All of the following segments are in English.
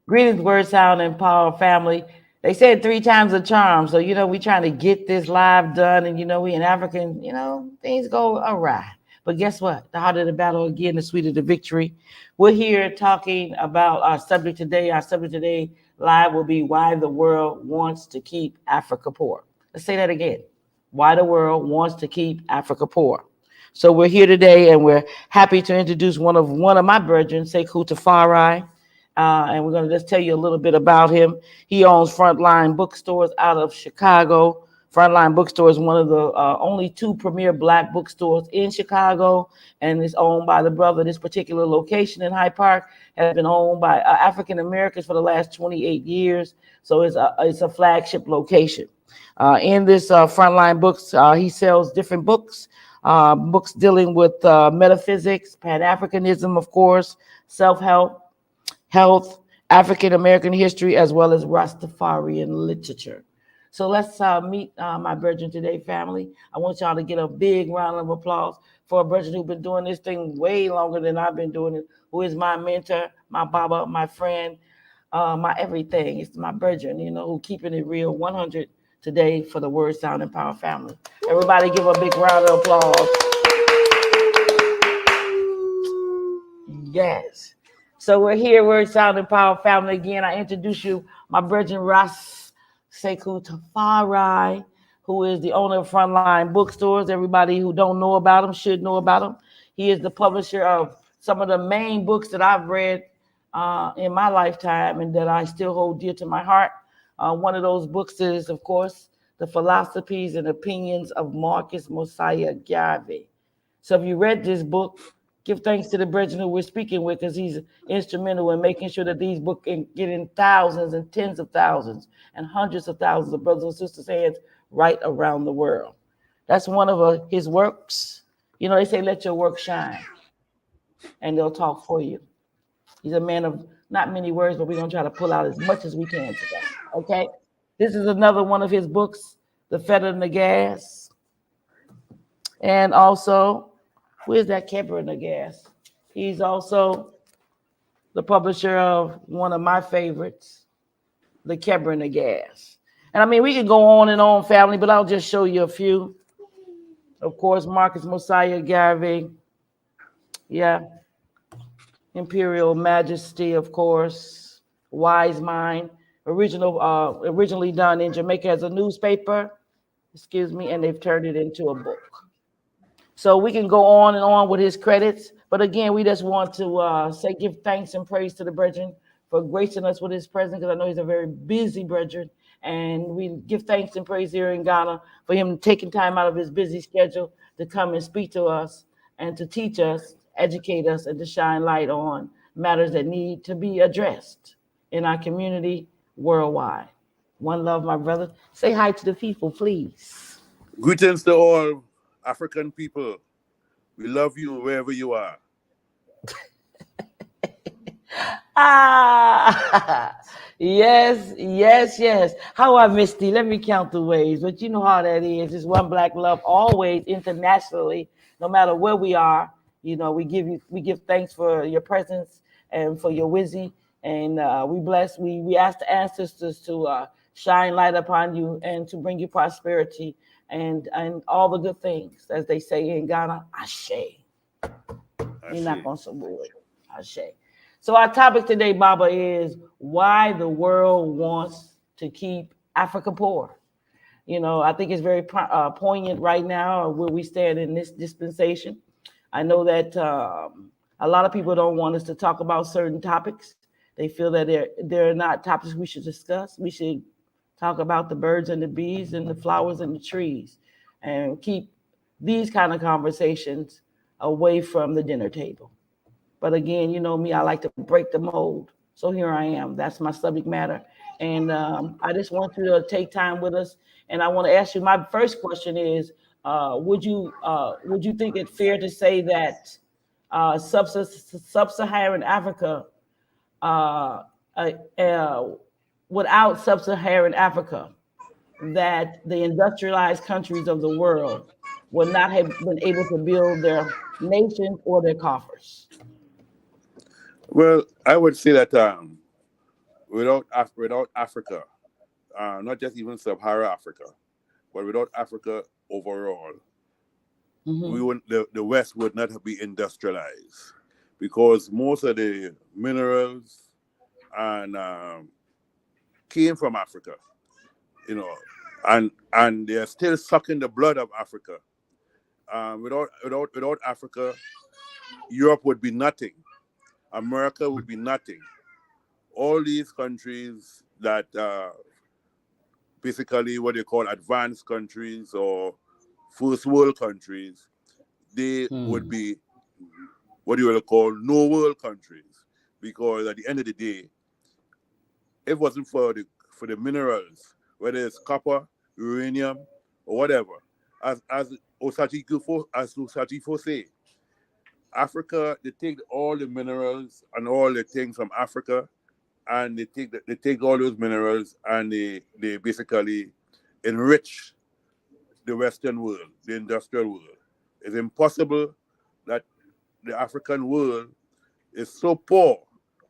Greetings, word, sound, and power family. They said three times a charm. So, we trying to get this live done. And, we in African, things go awry. But guess what? The harder the battle again, the sweeter the victory. We're here talking about our subject today. Our subject today live will be why the world wants to keep Africa poor. Let's say that again. Why the world wants to keep Africa poor. So we're here today, and we're happy to introduce one of my brethren, Sekou Tafari. And we're going to just tell you a little bit about him. He owns Frontline Bookstores out of Chicago. Frontline Bookstore is one of the only two premier Black bookstores in Chicago, and it's owned by the brother. This particular location in Hyde Park has been owned by African Americans for the last 28 years. So it's a flagship location. In this Frontline Books, he sells different books. Books dealing with metaphysics, Pan-Africanism, of course, self-help, health, African American history, as well as Rastafarian literature. So let's meet my brethren today, family. I want y'all to get a big round of applause for a brethren who's been doing this thing way longer than I've been doing it, who is my mentor, my baba, my friend, my everything. It's my brethren, who keeping it real 100 today for the Word, Sound, and Power family. Everybody give a big round of applause. Yes. So we're here, Word, Sound, and Power family. Again, I introduce you, my brethren Ras Sekou Tafari, who is the owner of Frontline Bookstores. Everybody who don't know about him should know about him. He is the publisher of some of the main books that I've read in my lifetime and that I still hold dear to my heart. One of those books is, of course, The Philosophies and Opinions of Marcus Mosiah Garvey. So if you read this book, give thanks to the brethren who we're speaking with, because he's instrumental in making sure that these books can get in thousands and tens of thousands and hundreds of thousands of brothers and sisters' hands right around the world. That's one of his works. They say, let your work shine, and they'll talk for you. He's a man of not many words, but we're going to try to pull out as much as we can today. Okay? This is another one of his books, The Feather and the Gas. And also, where's that Kepper and the Gas? He's also the publisher of one of my favorites, The Kepper and the Gas. And I mean, we could go on and on, family, but I'll just show you a few. Of course, Marcus Mosiah Garvey. Yeah. Imperial Majesty, of course. Wise Mind. Originally done in Jamaica as a newspaper, and they've turned it into a book. So we can go on and on with his credits. But again, we just want to give thanks and praise to the brethren for gracing us with his presence, because I know he's a very busy brethren. And we give thanks and praise here in Ghana for him taking time out of his busy schedule to come and speak to us and to teach us, educate us, and to shine light on matters that need to be addressed in our community worldwide. One love, my brother. Say hi to the people, please. Greetings to all African people. We love you wherever you are. Yes. How I missed you. Let me count the ways. But you know how that is. It's one black love always, internationally, no matter where we are. We give thanks for your presence and for your wisdom. And we ask the ancestors to shine light upon you and to bring you prosperity and all the good things, as they say in Ghana, Ashe. You're not going to support Ashe. So our topic today, Baba, is why the world wants to keep Africa poor. I think it's very poignant right now where we stand in this dispensation. I know that a lot of people don't want us to talk about certain topics. They feel that they're not topics we should discuss. We should talk about the birds and the bees and the flowers and the trees, and keep these kind of conversations away from the dinner table. But again, you know me, I like to break the mold. So here I am. That's my subject matter. And I just want you to take time with us. And I want to ask you, my first question is, would you think it fair to say that Sub-Saharan Africa, without Sub-Saharan Africa, that the industrialized countries of the world would not have been able to build their nations or their coffers? Well, I would say that without Africa, not just even Sub-Saharan Africa, but without Africa overall, we wouldn't, the West would not be industrialized, because most of the minerals and came from Africa, you know, and they're still sucking the blood of Africa. Without Africa, Europe would be nothing. America would be nothing. All these countries that basically what they call advanced countries or first world countries, they would be what you will call no world countries, because at the end of the day, if it wasn't for the minerals, whether it's copper, uranium, or whatever, as Osachifo say, Africa, they take all the minerals and all the things from Africa, and they take all those minerals and they basically enrich the Western world, the industrial world. It's impossible that the African world is so poor,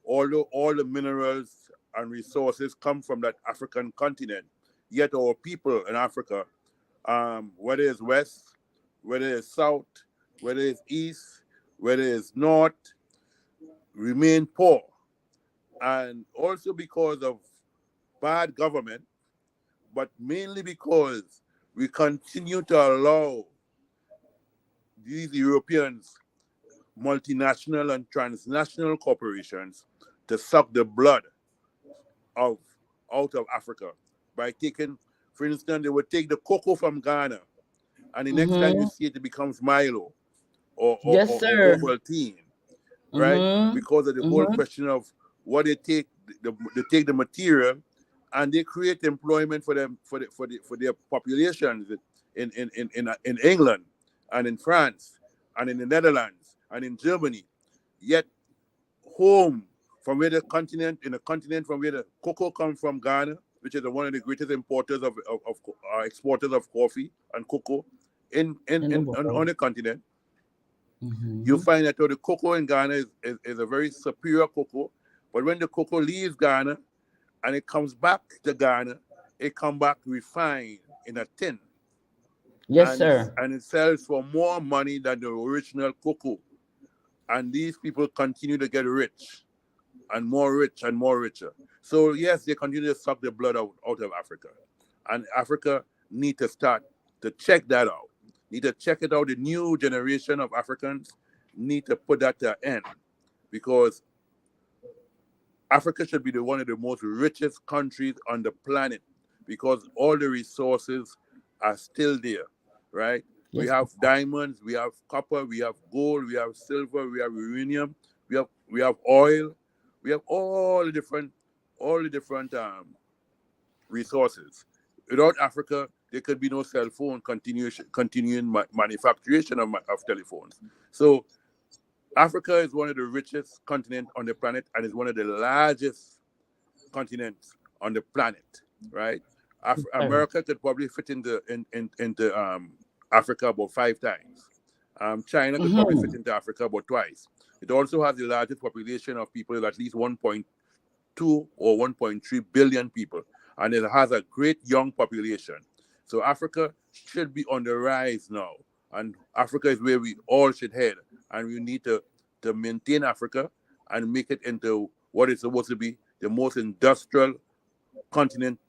although all the minerals and resources come from that African continent. Yet our people in Africa, whether it's West, whether it's South, whether it's East, whether it's North, remain poor. And also because of bad government, but mainly because we continue to allow these Europeans, multinational and transnational corporations, to suck the blood out of Africa by taking, for instance, they would take the cocoa from Ghana, and the next time you see it, it becomes Milo or Ovaltine, right? Because of the whole question of what they take the material, and they create employment for them for their populations in England and in France and in the Netherlands and in Germany. Yet home from where the continent from where the cocoa comes from, Ghana, which is one of the greatest importers of exporters of coffee and cocoa on the continent. You find that the cocoa in Ghana is a very superior cocoa, but when the cocoa leaves Ghana and it comes back to Ghana, it comes back refined in a tin. Yes, sir. And it sells for more money than the original cocoa. And these people continue to get rich and more rich and more richer. So yes, they continue to suck the blood out of Africa. And Africa need to start to check that out. Need to check it out. The new generation of Africans need to put that to an end, because Africa should be one of the most richest countries on the planet, because all the resources are still there, right? Yes. We have diamonds, we have copper, we have gold, we have silver, we have uranium, we have oil, we have all the different resources. Without Africa, there could be no cell phone continuing manufacturing of telephones. So Africa is one of the richest continents on the planet, and is one of the largest continents on the planet, right? America could probably fit into Africa about 5 times. China could probably fit into Africa about twice. It also has the largest population of people, at least 1.2 or 1.3 billion people, and it has a great young population. So Africa should be on the rise now, and Africa is where we all should head, and we need to maintain Africa and make it into what it's supposed to be, the most industrial continent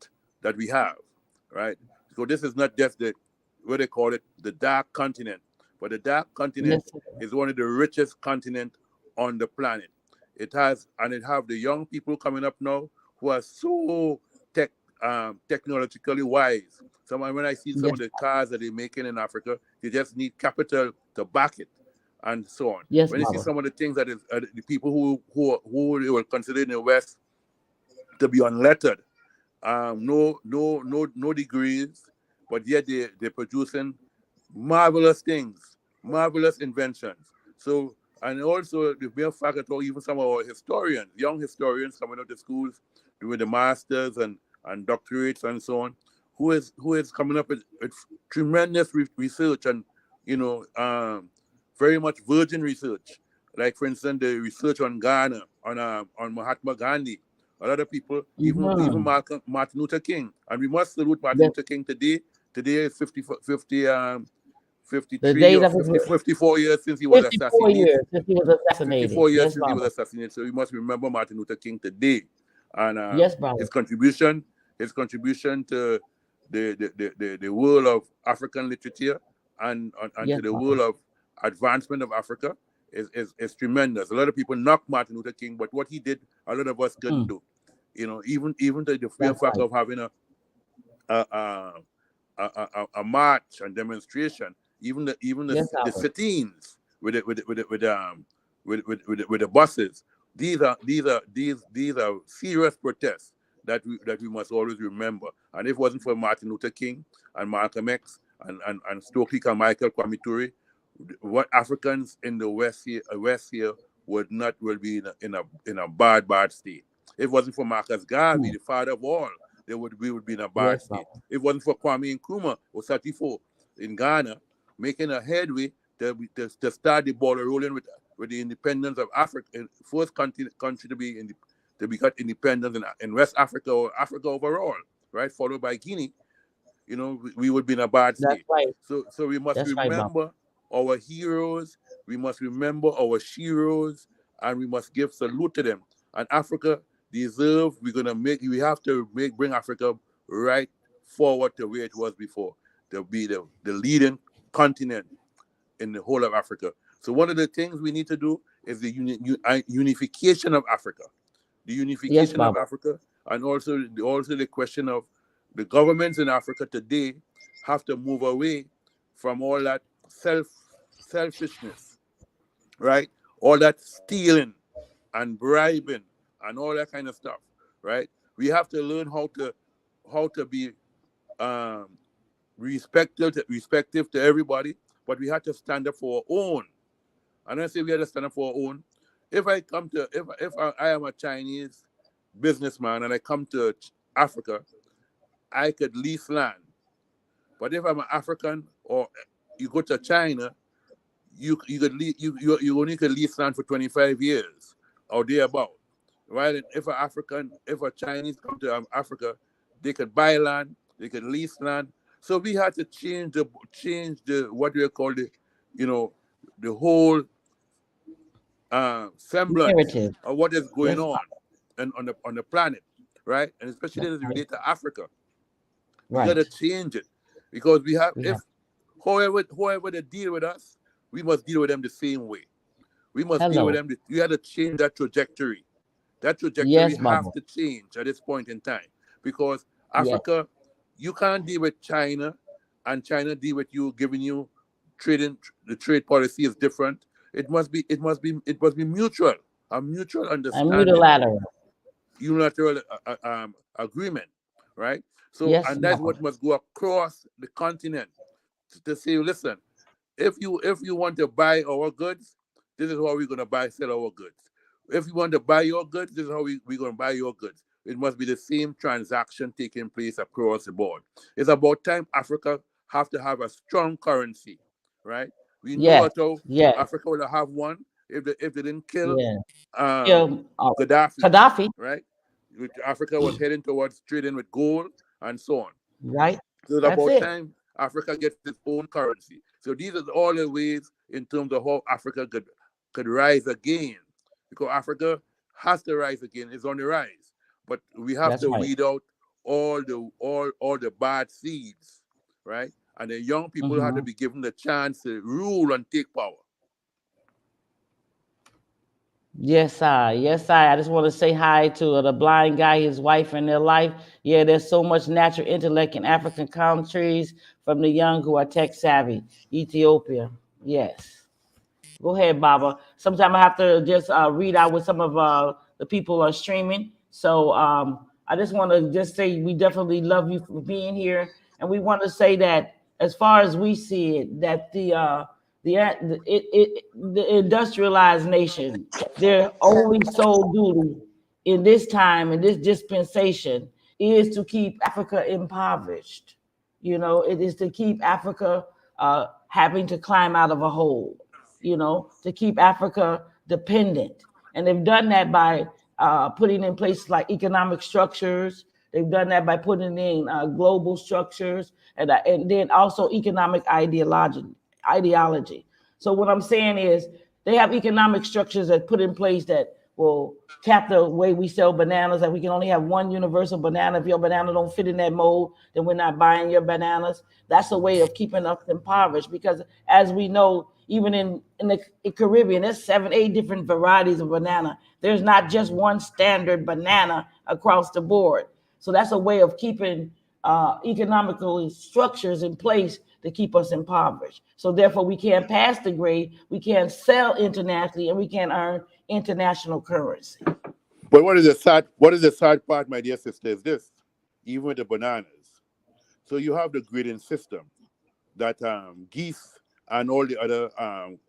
that we have, right? So this is not just what they call it, the dark continent, but the dark continent is one of the richest continents on the planet. It have the young people coming up now who are so technologically wise. When I see some of the cars that they're making in Africa, they just need capital to back it, and so on. Yes, when you see some of the things that is the people who they will consider in the West to be unlettered, no degrees, but yet they're producing marvelous things, marvelous inventions. So, and also the mere fact that even some of our historians, young historians coming out of schools doing the masters and doctorates and so on, who is coming up with tremendous research and very much virgin research. Like, for instance, the research on Ghana, on Mahatma Gandhi, A lot of people, even Martin Luther King, and we must salute Martin Luther King today. Today is 53 or 54 years since he was 54 assassinated. years since he was assassinated. 54 years yes, since he was assassinated. So we must remember Martin Luther King today, and yes, brother. his contribution to the world of African literature and Yes, to the brother. world of advancement of Africa is tremendous. A lot of people knock Martin Luther King, but what he did, a lot of us couldn't do. You know, even the mere fact of having a march and demonstration, even the sit-ins with the buses. These are serious protests that we must always remember. And if it wasn't for Martin Luther King and Malcolm X and Stokely Carmichael, Kwame Ture, what Africans in the West here will be in a bad state. If it wasn't for Marcus Garvey, the father of all, we would be in a bad state. If it wasn't for Kwame Nkrumah or Satifo in Ghana making a headway to start the ball rolling with the independence of Africa, first country to be got independence in West Africa or Africa overall, right? Followed by Guinea, you know, we would be in a bad state. So we must remember our heroes, we must remember our sheroes, and we must give salute to them. And Africa deserve, we have to bring Africa right forward to where it was before, to be the leading continent in the whole of Africa. So one of the things we need to do is the unification of Africa. The unification of Africa, and also the question of the governments in Africa today have to move away from all that selfishness, right? All that stealing and bribing and all that kind of stuff, right? We have to learn how to be respective to everybody, but we have to stand up for our own. And I say we have to stand up for our own. If I am a Chinese businessman and I come to Africa, I could lease land. But if I'm an African or you go to China, you only could lease land for 25 years or thereabout. Right? And if a Chinese come to Africa, they could buy land, they could lease land. So we had to change the what we call the whole semblance of what is going on on the planet, right? And especially as it relates to Africa. We gotta change it. Because whoever they deal with us, we must deal with them the same way. We must deal with them. We had to change that trajectory. That trajectory has to change at this point in time. Because Africa, you can't deal with China and China deal with you, giving you trading. The trade policy is different. It must be mutual, a mutual understanding, unilateral agreement, right? So, and that's what must go across the continent to say, listen, if you want to buy our goods, this is how we're gonna sell our goods. If you want to buy your goods, this is how we're gonna buy your goods. It must be the same transaction taking place across the board. It's about time Africa have to have a strong currency, right? We know how Africa will have one if they didn't kill Gaddafi, right? Africa was heading towards trading with gold and so on. Right. So it's about time Africa gets its own currency. So these are all the ways in terms of how Africa could rise again. Because Africa has to rise again. It's on the rise. But we have to weed out all the bad seeds, right? And the young people have to be given the chance to rule and take power. Yes, I just want to say hi to the blind guy, his wife, and their life. Yeah, there's so much natural intellect in African countries from the young who are tech savvy. Ethiopia. Yes. Go ahead, Baba. Sometimes I have to just read out what some of the people are streaming. So I just want to just say we definitely love you for being here. And we want to say that as far as we see it, that the industrialized nation, their only sole duty in this time, in this dispensation, is to keep Africa impoverished. You know, it is to keep Africa having to climb out of a hole, you know, to keep Africa dependent. And they've done that by putting in place like economic structures. They've done that by putting in global structures and then also economic ideology. So what I'm saying is they have economic structures that put in place that will cap the way we sell bananas. That we can only have one universal banana. If your banana don't fit in that mold, then we're not buying your bananas. That's a way of keeping us impoverished because, as we know, even in the Caribbean, there's 7, 8 different varieties of banana. There's not just one standard banana across the board. So that's a way of keeping economical structures in place to keep us impoverished. So therefore, we can't pass the grade, we can't sell internationally, and we can't earn international currency. But what is the sad part, my dear sister, is this: even with the bananas, so you have the grading system that geese and all the other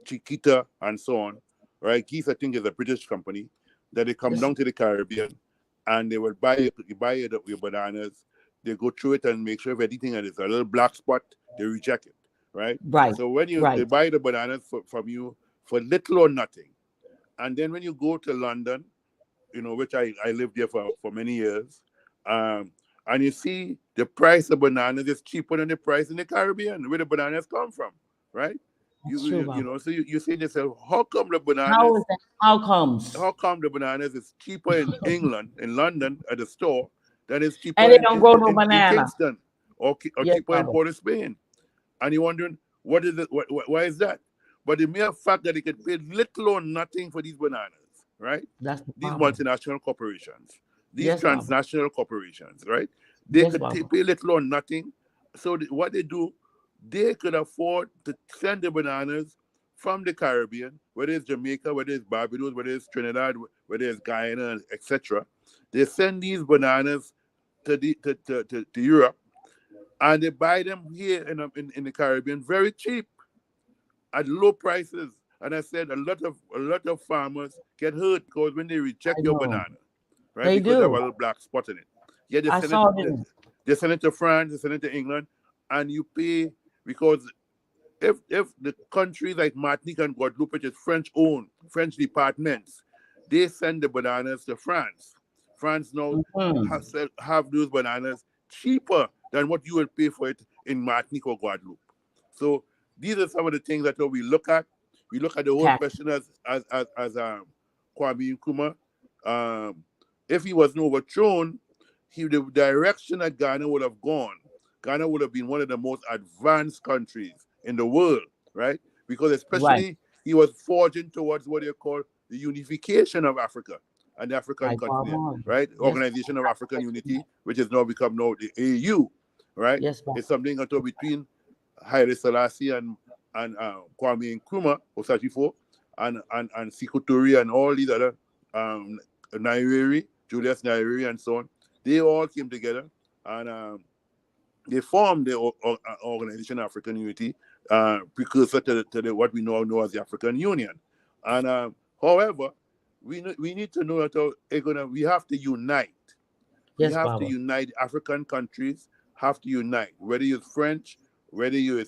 Chiquita and so on, right? Geese, I think, is a British company that they come down to the Caribbean and they will buy your bananas. They go through it and make sure if anything that is a little black spot, they reject it, right? Right. So when they buy the bananas from you for little or nothing, and then when you go to London, which I lived there for many years, and you see the price of bananas is cheaper than the price in the Caribbean, where the bananas come from, right? So you say to yourself, how come the bananas? How is that? How come the bananas is cheaper in England, in London, at the store, than it's cheaper and they don't grow no in banana. Kingston or cheaper in Port of Spain? And you're wondering, what is it? Why is that? But the mere fact that they can pay little or nothing for these bananas, right? These multinational corporations, these transnational corporations, right? They could pay little or nothing. So what they do, they could afford to send the bananas from the Caribbean, whether it's Jamaica, whether it's Barbados, whether it's Trinidad, whether it's Guyana, etc. They send these bananas to Europe, and they buy them here in the Caribbean very cheap at low prices. And I said a lot of farmers get hurt because when they reject your banana, right? They because do. they have a little black spot in it. Yeah, they send it to France, they send it to England, and you pay because if the countries like Martinique and Guadeloupe, which is French-owned, French departments, they send the bananas to France. France now have those bananas cheaper than what you will pay for it in Martinique or Guadeloupe. So these are some of the things that we look at. We look at the whole question as Kwame Nkrumah. If he wasn't overthrown, the direction that Ghana would have gone, Ghana would have been one of the most advanced countries in the world, right? Because especially he was forging towards what they call the unification of Africa and the African continent, right? Yes. Organization of African Unity, which has now become the AU, right? Yes, it's something between Haile Selassie and Kwame Nkrumah, Osajifo, and Sékou Touré and all these other Nyerere, Julius Nyerere and so on. They all came together and they formed the Organization of African Unity, precursor to what we now know as the African Union. And however, we need to know that we have to unite. Yes, we have to unite. African countries have to unite. Whether you're French, whether you're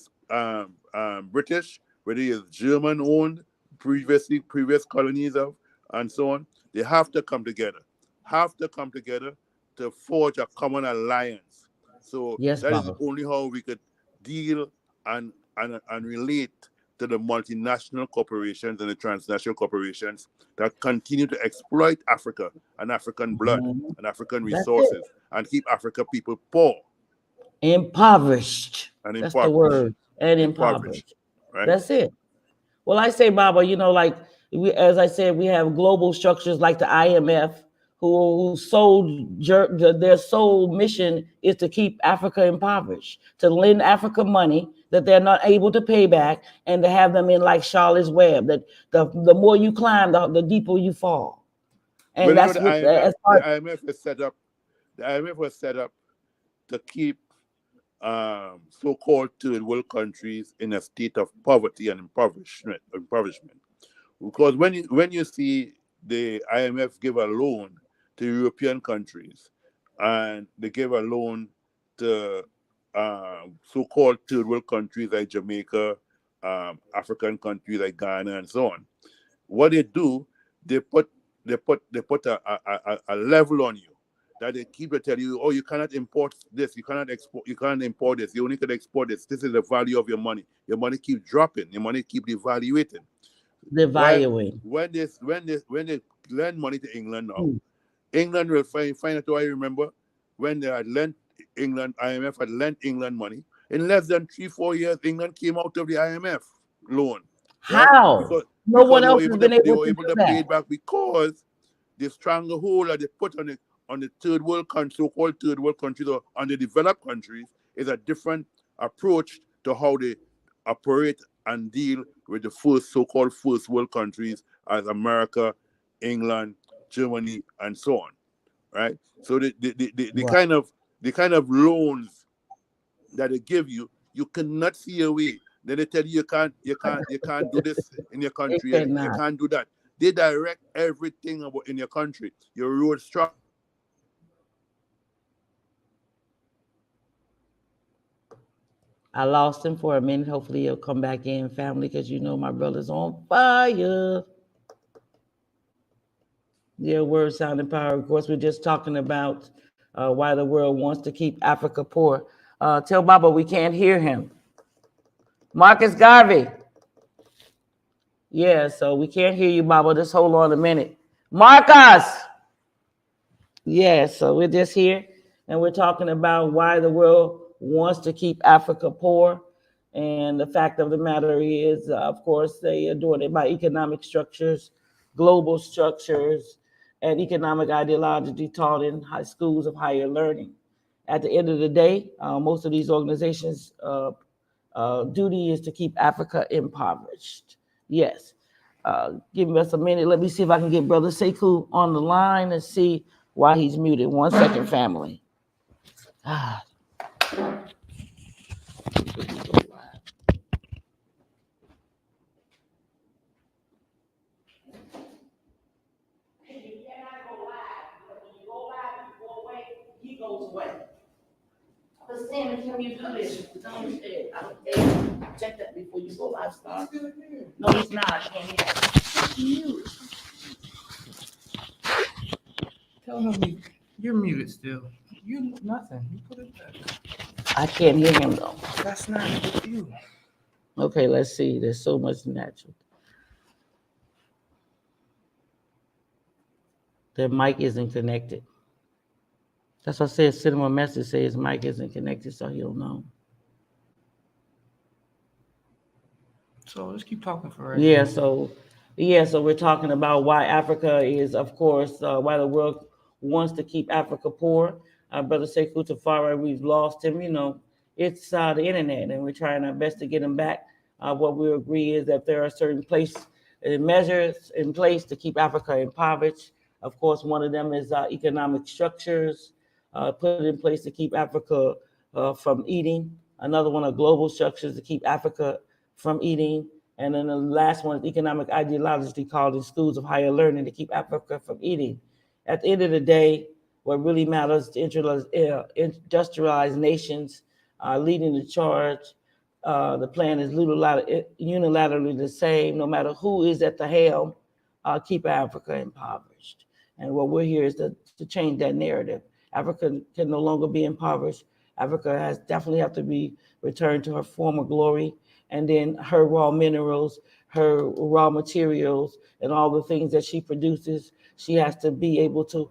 British, whether you're German-owned, previous colonies of, and so on, they have to come together. To forge a common alliance. So that is only how we could deal and relate to the multinational corporations and the transnational corporations that continue to exploit Africa and African blood and African resources and keep African people poor. Impoverished. That's the word. And impoverished. Right? That's it. Well, I say, Baba, as I said, we have global structures like the IMF, their sole mission is to keep Africa impoverished, to lend Africa money that they're not able to pay back, and to have them in like Charlotte's Web. That the more you climb, the deeper you fall. And that's what the IMF is set up. The IMF was set up to keep so-called third world countries in a state of poverty and impoverishment. Because when you see the IMF give a loan to European countries, and they give a loan to so-called third world countries like Jamaica, African countries like Ghana, and so on. What they do, they put they put a level on you that they keep telling you, oh, you cannot import this, you cannot import this, you only can export this. This is the value of your money. Your money keeps dropping, your money keep devaluating. Devaluing. When they lend money to England now, England will find out. I remember when they had lent England, IMF had lent England money. In less than 3-4 years, England came out of the IMF loan. Right? How? No one else has been they able were to able do to that. pay it back because the stranglehold that they put on the third world countries, so-called third world countries, or on the developed countries, is a different approach to how they operate and deal with the so-called first world countries as America, England, Germany, and so on. Right? So the kind of loans that they give you, you cannot see a way. Then they tell you you can't do this in your country. You can't do that. They direct everything about in your country. Your road structure. I lost him for a minute. Hopefully he'll come back in, family, because you know my brother's on fire. Yeah, word sounding power. Of course, we're just talking about why the world wants to keep Africa poor. Tell Baba we can't hear him. Marcus Garvey. Yeah, so we can't hear you, Baba. Just hold on a minute. Marcus! Yeah, so we're just here and we're talking about why the world wants to keep Africa poor. And the fact of the matter is, of course, they are doing it by economic structures, global structures, and economic ideology taught in high schools of higher learning. At the end of the day, most of these organizations' duty is to keep Africa impoverished. Yes. Give us a minute. Let me see if I can get Brother Sekou on the line and see why he's muted. 1 second, family. Ah. He goes away. But Sammy, can you do this? Don't check that before you go live start. No, he's not. I can't hear. Tell him you're muted still. You nothing. You put it back. I can't hear him though. That's not with you. Okay, let's see. There's so much natural. Their mic isn't connected. That's what I said. Send him a message. Say his mic isn't connected, so he'll know. So let's keep talking for right Yeah. now. So we're talking about why Africa is, of course, why the world wants to keep Africa poor. Brother Sekou Tafari, we've lost him. You know, it's the internet, and we're trying our best to get him back. What we agree is that there are certain measures in place to keep Africa impoverished. Of course, one of them is economic structures put in place to keep Africa from eating. Another one are global structures to keep Africa from eating. And then the last one is economic ideology called in schools of higher learning to keep Africa from eating. At the end of the day, what really matters to industrialized nations leading the charge. The plan is unilaterally the same, no matter who is at the helm, keep Africa impoverished. And what we're here is to change that narrative. Africa can no longer be impoverished. Africa has definitely have to be returned to her former glory. And then her raw minerals, her raw materials, and all the things that she produces, she has to be able to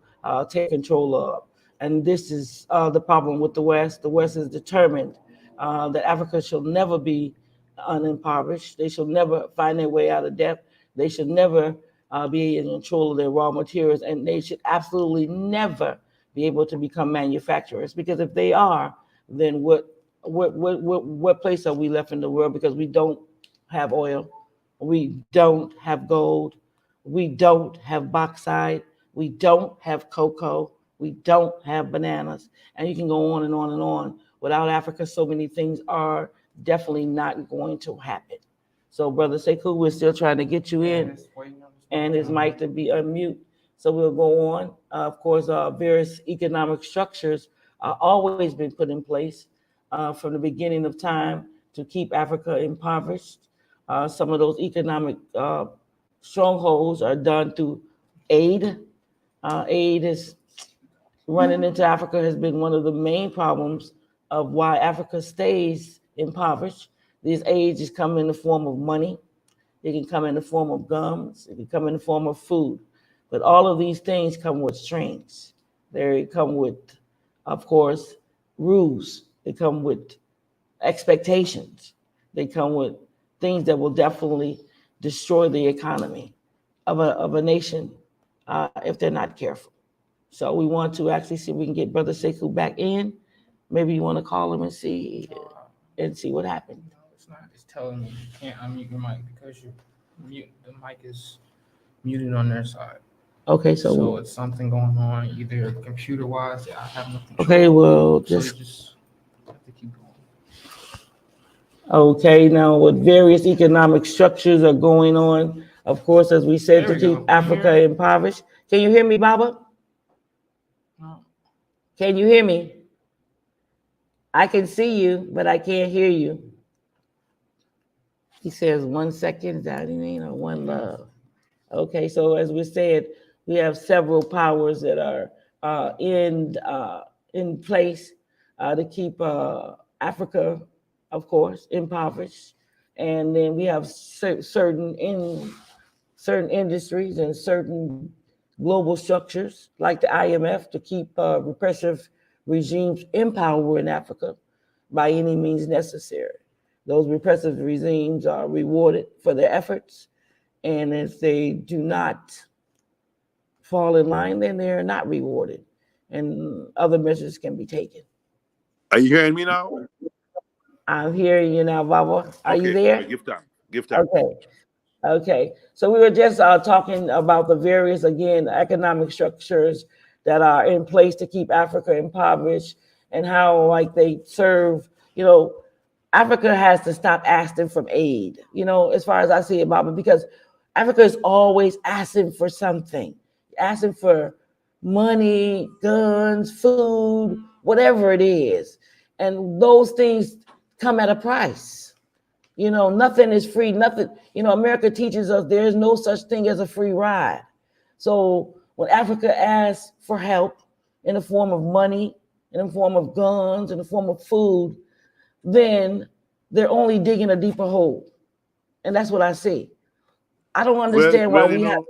take control of. And this is the problem with the West. The West is determined that Africa shall never be unimpoverished. They shall never find their way out of debt. They should never be in control of their raw materials, and they should absolutely never be able to become manufacturers. Because if they are, then what place are we left in the world? Because we don't have oil, we don't have gold, we don't have bauxite, we don't have cocoa, we don't have bananas, and you can go on and on and on. Without Africa, so many things are definitely not going to happen. So, Brother Sekou, we're still trying to get you in, and his mic to be unmute. So we'll go on. Of course, various economic structures always been put in place from the beginning of time to keep Africa impoverished. Some of those economic strongholds are done through aid. Aid is running into Africa has been one of the main problems of why Africa stays impoverished. These aids just come in the form of money. It can come in the form of gums. It can come in the form of food. But all of these things come with strings. They come with, of course, rules. They come with expectations. They come with things that will definitely destroy the economy of a nation if they're not careful. So we want to actually see if we can get Brother Sekou back in. Maybe you want to call him and see what happened. No, it's not. It's telling me you can't unmute your mic because the mic is muted on their side. Okay, So it's something going on, either computer wise. I have no control. Okay, well, so you just have to keep going. Okay, now what various economic structures are going on, of course, as we said, to keep Africa impoverished. Can you hear me, Baba? No. Can you hear me? I can see you, but I can't hear you. He says 1 second, that mean or one love. Okay, so as we said, we have several powers that are in place to keep Africa, of course, impoverished. And then we have certain industries and certain global structures like the IMF to keep repressive regimes in power in Africa by any means necessary. Those repressive regimes are rewarded for their efforts, and if they do not fall in line, then they're not rewarded, and other measures can be taken. Are you hearing me now? I'm hearing you now, Baba. Are you there? Give time. Okay. So we were just talking about the various, again, economic structures that are in place to keep Africa impoverished and how, like, they serve, Africa has to stop asking for aid, as far as I see it, Baba, because Africa is always asking for something, asking for money, guns, food, whatever it is. And those things come at a price. Nothing is free. Nothing, America teaches us there is no such thing as a free ride. So when Africa asks for help in the form of money, in the form of guns, in the form of food, then they're only digging a deeper hole. And that's what I see. I don't understand why we have.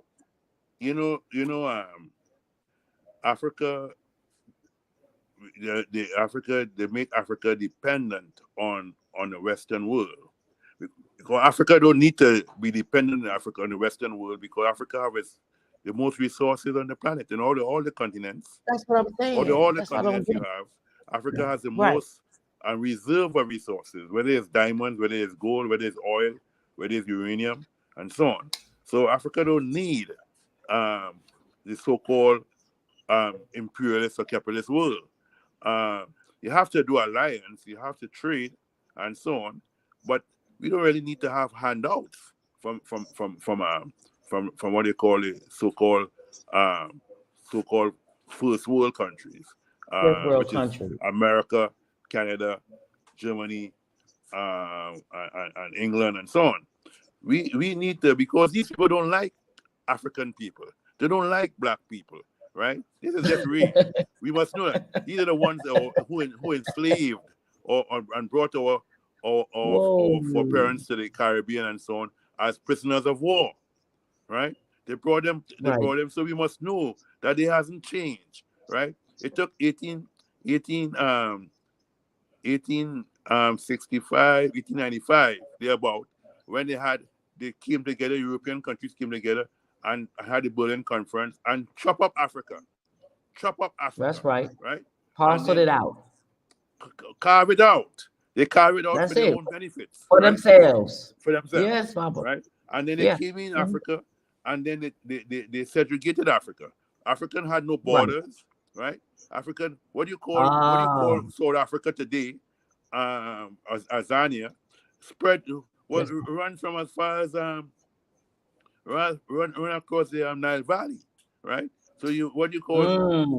Africa, they make Africa dependent on the Western world. Because Africa don't need to be dependent on the Western world, because Africa has the most resources on the planet in all the continents. That's what I'm saying. All the continents you have, Africa has the most reserve of resources, whether it's diamonds, whether it's gold, whether it's oil, whether it's uranium, and so on. So Africa don't need the so-called imperialist or capitalist world. You have to do alliance, you have to trade, and so on, but we don't really need to have handouts from what they call it so-called first world countries, which is America, Canada, Germany, and England, and so on. We need to, because these people don't like African people. They don't like black people, right? This is just real. We must know that these are the ones who enslaved and brought our foreparents to the Caribbean and so on as prisoners of war, right? They brought them. So we must know that it hasn't changed, right? It took 1865, 1895, thereabout, when they came together, European countries came together and had the Berlin Conference and chop up Africa. That's right. Right? Parcel it out. Carve it out. They carve it out for their own benefits. For themselves. Yes, Baba. Right? And then they came in Africa, and then they segregated Africa. African had no borders, right? African, what do you call South Africa today? Azania spread run from as far as run across the Nile Valley, right? So what you call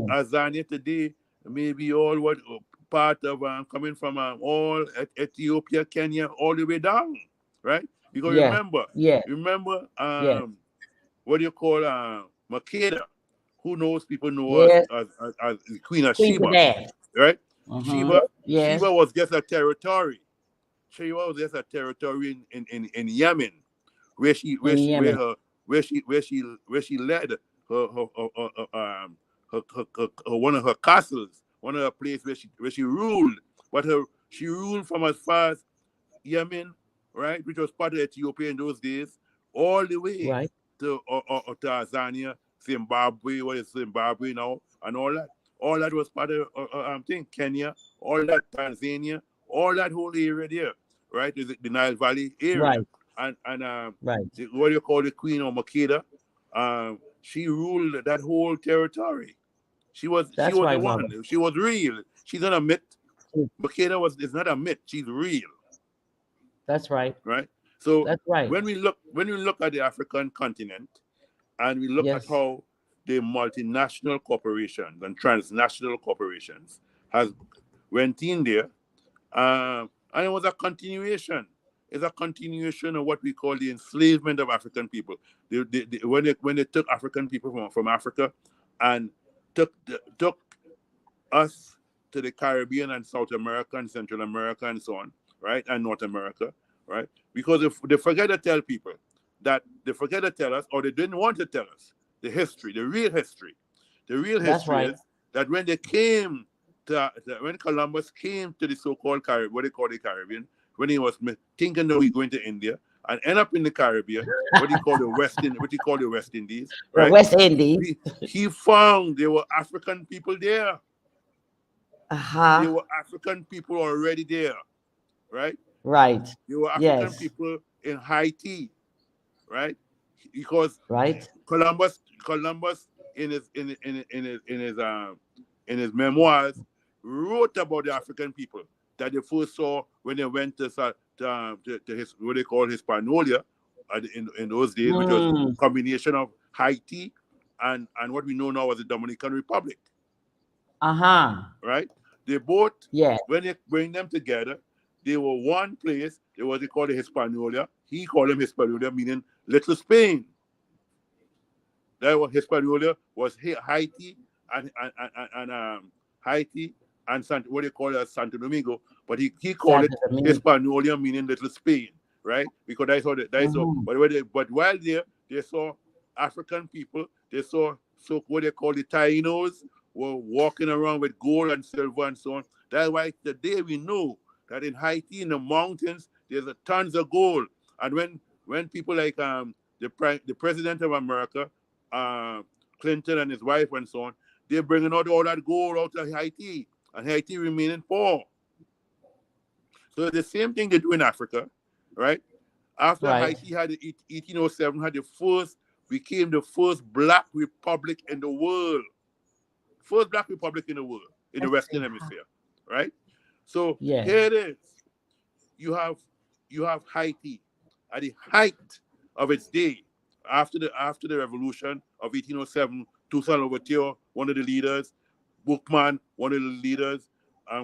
Azania today, maybe all what part of coming from all Ethiopia, Kenya, all the way down, right? Because remember, what do you call Makeda, who knows people know Yes. as the Queen of Queen Sheba, Dad. right? Mm-hmm. Yes. Sheba was just a territory. Sheba was just a territory in Yemen, where she In Yemen. led her one of her castles, one of her places where she ruled. But she ruled from as far as Yemen, right, which was part of Ethiopia in those days, all the way Right. to Tanzania, Zimbabwe, what is Zimbabwe now, and all that. All that was part of Kenya, all that Tanzania, all that whole area there, right? Is the Nile Valley area, Right. and Right. what you call the Queen of Makeda, she ruled that whole territory. She was That's the right, one. brother. She was real. She's not a myth. Mm. Makeda is not a myth. She's real. That's right. Right. So That's right. when we look at the African continent and we look at Yes. how the multinational corporations and transnational corporations has went in there, and it was a continuation. It's a continuation of what we call the enslavement of African people. When they took African people from Africa and took us to the Caribbean and South America and Central America and so on, right, and North America, right? Because if they forget to tell people that they forget to tell us, or they didn't want to tell us the history, the real history. The real That's history right. is that when they came when Columbus came to the so-called Caribbean, what they call the Caribbean, when he was thinking that he's going to India and end up in the Caribbean, what he call the West Indies, The right? West Indies. He found there were African people there. Uh-huh. There were African people already there, right? Right. There were African Yes. people in Haiti, right? Because Right. Columbus in his memoirs wrote about the African people that they first saw when they went to his what they call Hispaniola in those days, which was a combination of Haiti and what we know now as the Dominican Republic. Uh-huh. Right? They both, Yeah. when they bring them together, they were one place. They what they call the Hispaniola. He called them Hispaniola, meaning Little Spain. That was Hispaniola was Haiti and Haiti and what they call it Santo Domingo, but he called it Hispaniola, meaning Little Spain, right? Because that's how but while there they saw African people, they saw what they call the Tainos were walking around with gold and silver and so on. That's why today we know that in Haiti, in the mountains, there's tons of gold. And when people like the president of America, Clinton and his wife and so on, they're bringing out all that gold out of Haiti, and Haiti remaining poor. So the same thing they do in Africa, right? After Haiti had 1807 became the first black republic in the world. First black republic in the world, in the Western Hemisphere, right? So here it is. You have Haiti at the height of its day after the revolution of 1807. Toussaint Louverture, one of the leaders, Boukman, one of the leaders,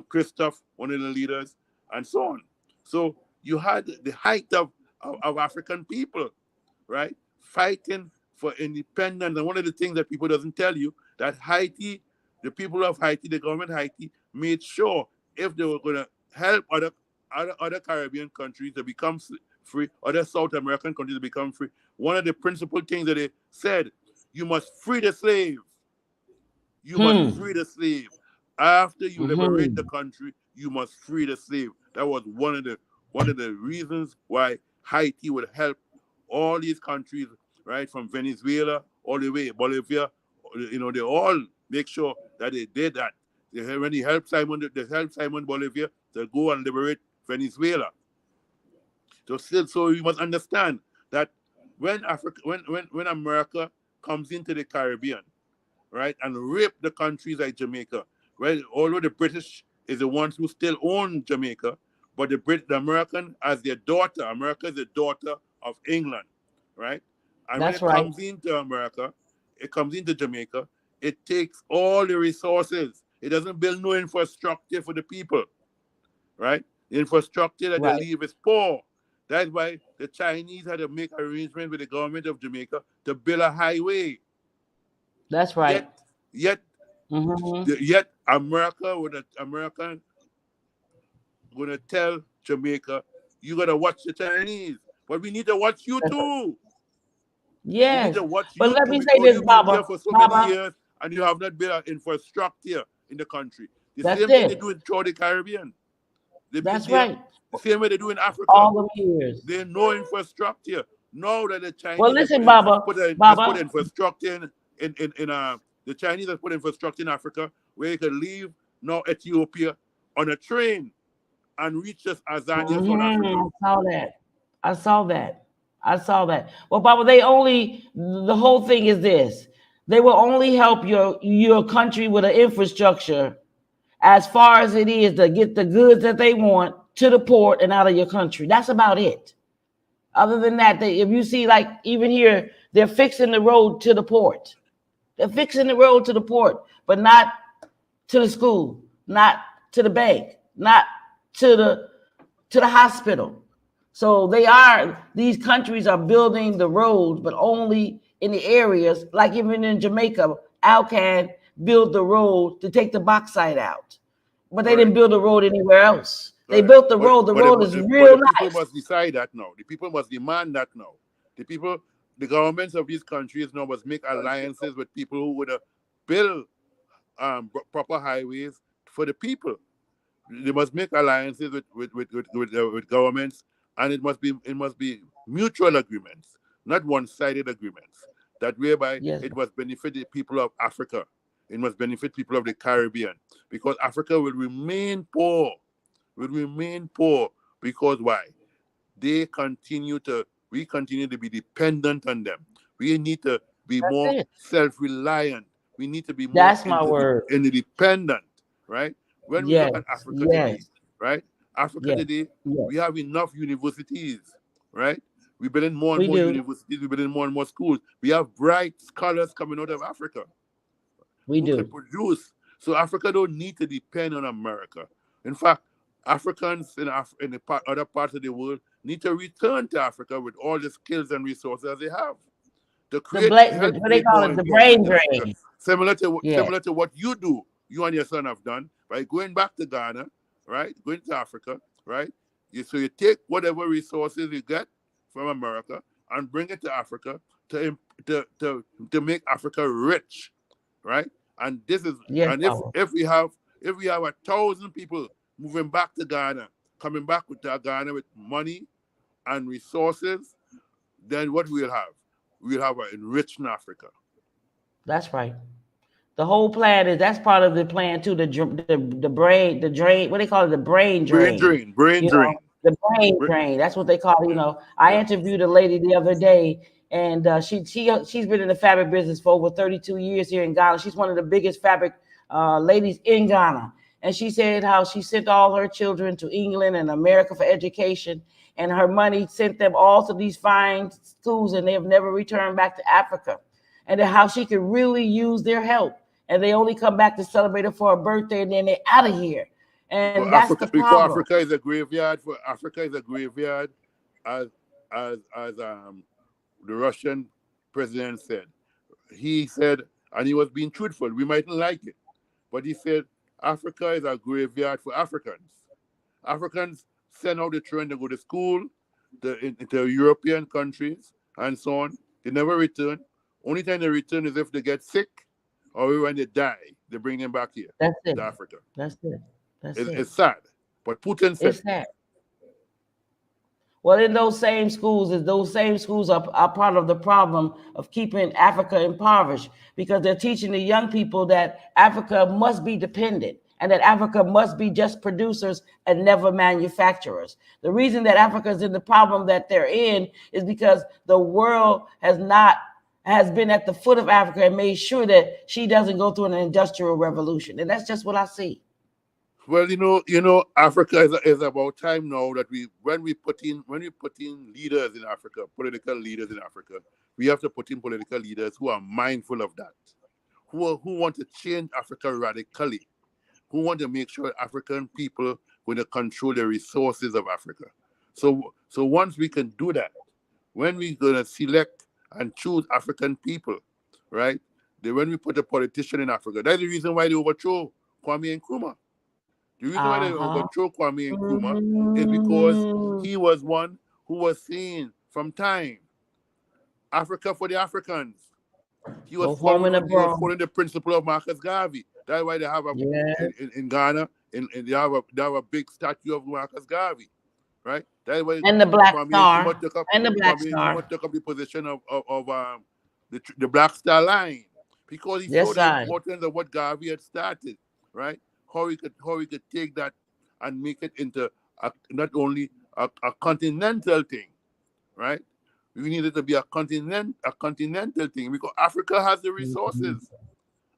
Christophe, one of the leaders, and so on. So you had the height of African people, right, fighting for independence. And one of the things that people doesn't tell you, that Haiti, the people of Haiti, the government of Haiti, made sure if they were going to help other Caribbean countries to become free, other South American countries to become free, one of the principal things that they said, you must free the slave. You must free the slave. After you liberate the country, you must free the slave. That was one of the reasons why Haiti would help all these countries, right, from Venezuela all the way, Bolivia, they all make sure that they did that. When they helped Simon Bolivia to go and liberate Venezuela. So you must understand that when America comes into the Caribbean, right, and rape the countries like Jamaica, right, although the British is the ones who still own Jamaica, but the American as their daughter, America is the daughter of England, right? And when it comes into America, it comes into Jamaica, it takes all the resources. It doesn't build no infrastructure for the people, right? The infrastructure that they leave is poor. That's why the Chinese had to make arrangements with the government of Jamaica to build a highway, That's right. Yet Mm-hmm. yet American gonna tell Jamaica, you gotta watch the Chinese. But we need to watch you too. We need Yes. to watch But you let too me say because this, you've been there Baba. for so many Baba, years and you have not built an infrastructure in the country. The that's same thing they it. do throughout the Caribbean. They've been That's there right. the same way they do in Africa. All the years. They know infrastructure. Now that the Well, Chinese listen, Baba. has put Baba. infrastructure in the Chinese has put infrastructure in Africa where you can leave now Ethiopia on a train and reach just Azania, South Africa. I saw that. I saw that. I saw that. Well, Baba, the whole thing is this. They will only help your country with an infrastructure as far as it is to get the goods that they want to the port and out of your country. That's about it. Other than that, if you see, like even here, they're fixing the road to the port. They're fixing the road to the port, but not to the school, not to the bank, not to the hospital. So these countries are building the roads, but only in the areas, like even in Jamaica, Alcan built the road to take the bauxite out. But they didn't build the road anywhere else. They built the road. The road is real the people nice. must decide that now. The people must demand that now. The governments of these countries now must make alliances with people who would build proper highways for the people. They must make alliances with governments, and it must be mutual agreements, not one-sided agreements. That whereby Yes. it must benefit the people of Africa, it must benefit people of the Caribbean, because Africa will remain poor. Because why? We continue to be dependent on them. We need to be That's more it. self-reliant. We need to be more That's my word. interdependent, right? When we Yes. look at Africa today, Yes. right? Africa Yes. today, Yes. we have enough universities, right? We build in more and We more do. universities. We build in more and more schools. We have bright scholars coming out of Africa We who can do. produce. So Africa don't need to depend on America. In fact, Africans in other parts of the world need to return to Africa with all the skills and resources they have to help What they create call more it, the employment brain in Africa. drain. Similar Yeah. to what you and your son have done by going back to Ghana, right? Going to Africa, right? So you take whatever resources you get from America and bring it to Africa to make Africa rich, right? And Yes, if we have 1,000 people moving back to Ghana, coming back to Ghana with money and resources, then what we'll have? We'll have an enriched Africa. that's right. The whole plan that's part of the plan too. The brain, the drain. What they call it, the brain drain. Brain drain. The brain drain. That's what they call it. I interviewed a lady the other day, and she's been in the fabric business for over 32 years here in Ghana. She's one of the biggest fabric ladies in Ghana, and she said how she sent all her children to England and America for education, and her money sent them all to these fine schools, and they have never returned back to Africa, and how she could really use their help. And they only come back to celebrate it for a birthday, and then they're out of here. And that's the problem. Africa is a graveyard. As the Russian president said. He said, and he was being truthful. We mightn't like it, but he said Africa is a graveyard for Africans. Africans send out the children to go to school, into European countries, and so on. They never return. Only time they return is if they get sick or when they die. They bring them back here to Africa. That's it. It's sad. But Putin said it's sad. Well, in those same schools are part of the problem of keeping Africa impoverished, because they're teaching the young people that Africa must be dependent and that Africa must be just producers and never manufacturers. The reason that Africa is in the problem that they're in is because the world has been at the foot of Africa and made sure that she doesn't go through an industrial revolution. And that's just what I see. Well, Africa is about time now that when we put in leaders in Africa, political leaders in Africa, we have to put in political leaders who are mindful of that, who want to change Africa radically, who want to make sure African people going to control the resources of Africa. So once we can do that, when we're going to select and choose African people, right, when we put a politician in Africa, that's the reason why they overthrew Kwame Nkrumah. The reason why they overthrew Kwame Nkrumah is because he was one who was saying from time, Africa for the Africans. He was following the principle of Marcus Garvey. That's why they have in Ghana, they have a big statue of Marcus Garvey, right? That's why and the Black Kwame Star Nkrumah took up, and the Black Kwame Star Nkrumah took up the position of the Black Star Line, because he saw the importance of what Garvey had started, right? How he could take that and make it into not only a continental thing, right? We needed to be a continental thing, because Africa has the resources.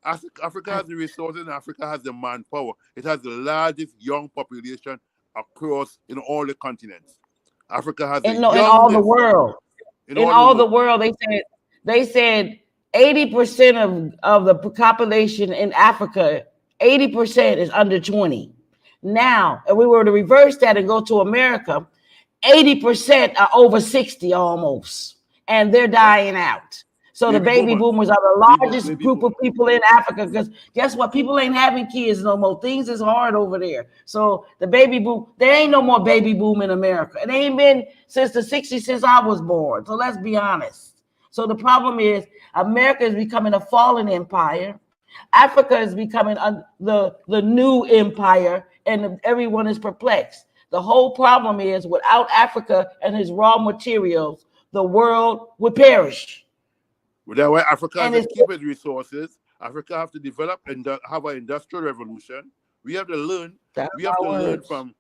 Africa has the resources, and Africa has the manpower. It has the largest young population across in all the continents. Africa has in all the world. In all the world, they said 80% of the population in Africa, 80% is under 20. Now, if we were to reverse that and go to America, 80% are over 60 almost, and they're dying out. So the baby boomers are the largest group of people in Africa, because guess what? People ain't having kids no more. Things is hard over there. So the baby boom, there ain't no more baby boom in America. It ain't been since the 60s, since I was born. So let's be honest. So the problem is America is becoming a fallen empire. Africa is becoming the new empire, and everyone is perplexed. The whole problem is without Africa and his raw materials, the world would perish. Well, that's why Africa has to keep its resources. Africa have to develop and have an industrial revolution. We have to learn. Learn from.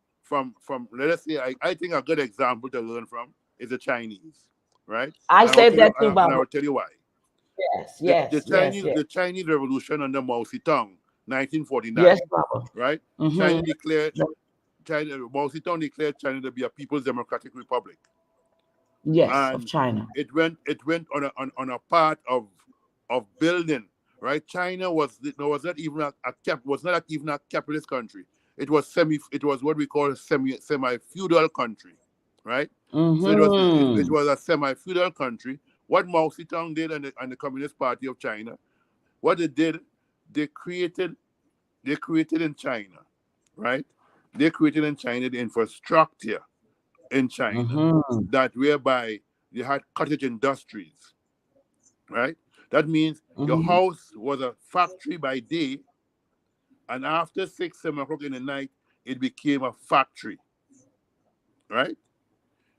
Let us say, I think a good example to learn from is the Chinese, right? I said that too, Bob. And I will tell you why. Yes. The Chinese Revolution under Mao Zedong, 1949. Yes, Papa. Right? Mao Zedong declared China to be a People's Democratic Republic. Yes, and of China. It went on a part of building, right? China was not even a capitalist country. It was what we call a semi-feudal country, right? So it was a semi-feudal country. What Mao Zedong did and the Communist Party of China, what they did, they created in China, right? They created in China the infrastructure in China that whereby you had cottage industries, right? That means your house was a factory by day, and after 6, 7 o'clock in the night, it became a factory, right?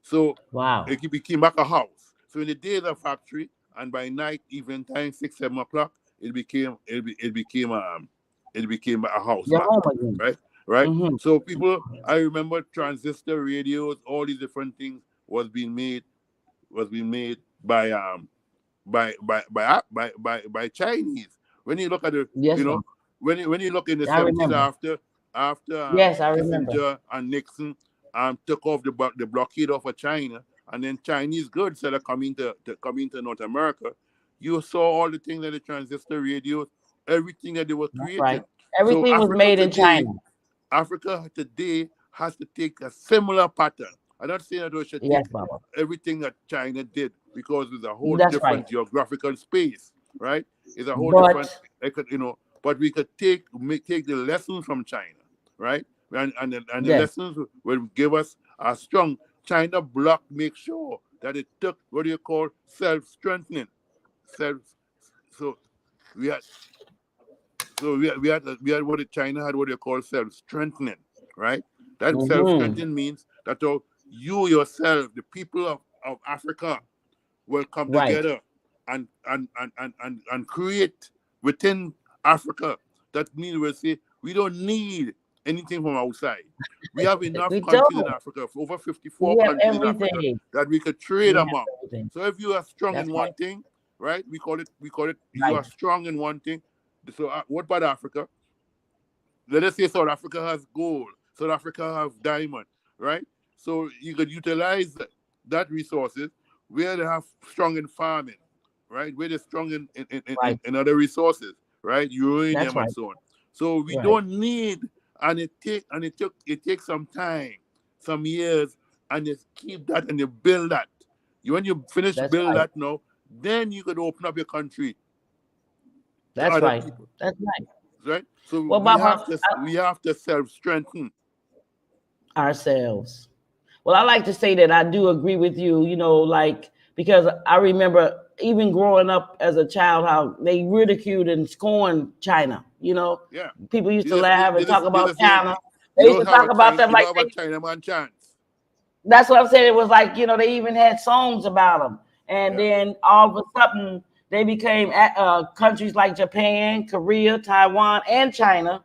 So it became back a house. So in the day, the factory, and by night, evening time, 6, 7 o'clock, it became a house, right? Right? So people, I remember transistor radios, all these different things was being made by Chinese. When you look at the, when you look in the 70s after Kissinger and Nixon took off the blockade off of China, and then Chinese goods started coming to North America, you saw all the things that the transistor radios, everything that they were creating. Right. Everything was made in China. Africa today has to take a similar pattern. I'm not saying that we should take everything that China did, because it's a whole different geographical space, right? It's a whole different, but we could take the lessons from China, right? And the lessons will give us a strong China block. Make sure that it took what do you call self-strengthening. We had what China had, what they call self-strengthening, right? That self-strengthening means that you yourself, the people of Africa, will come together and create within Africa. That means we'll say we don't need anything from outside. We have enough countries in Africa, over 54 countries in Africa, that we could trade among. So if you are strong in one thing, right? We call it you are strong in one thing. So what about Africa? Let us say South Africa has gold. South Africa has diamond, right? So you could utilize that resources where they have strong in farming, right? Where they're strong in other resources, right? Uranium and so on. So we don't need, and it takes some time, some years, and you keep that and you build that. When you finish build that now, then you could open up your country to That's other right. people, That's right. right? So Well, Baba, we have to self-strengthen ourselves. Well, I like to say that I do agree with you, you know, like, because I remember even growing up as a child, how they ridiculed and scorned China. You know, Yeah. people used to laugh and talk They about just say, China. They used to talk about them you like don't have a Chinaman chance. that's what I'm saying. It was like, you know, they even had songs about them. And then all of a sudden, they became countries like Japan, Korea, Taiwan, and China.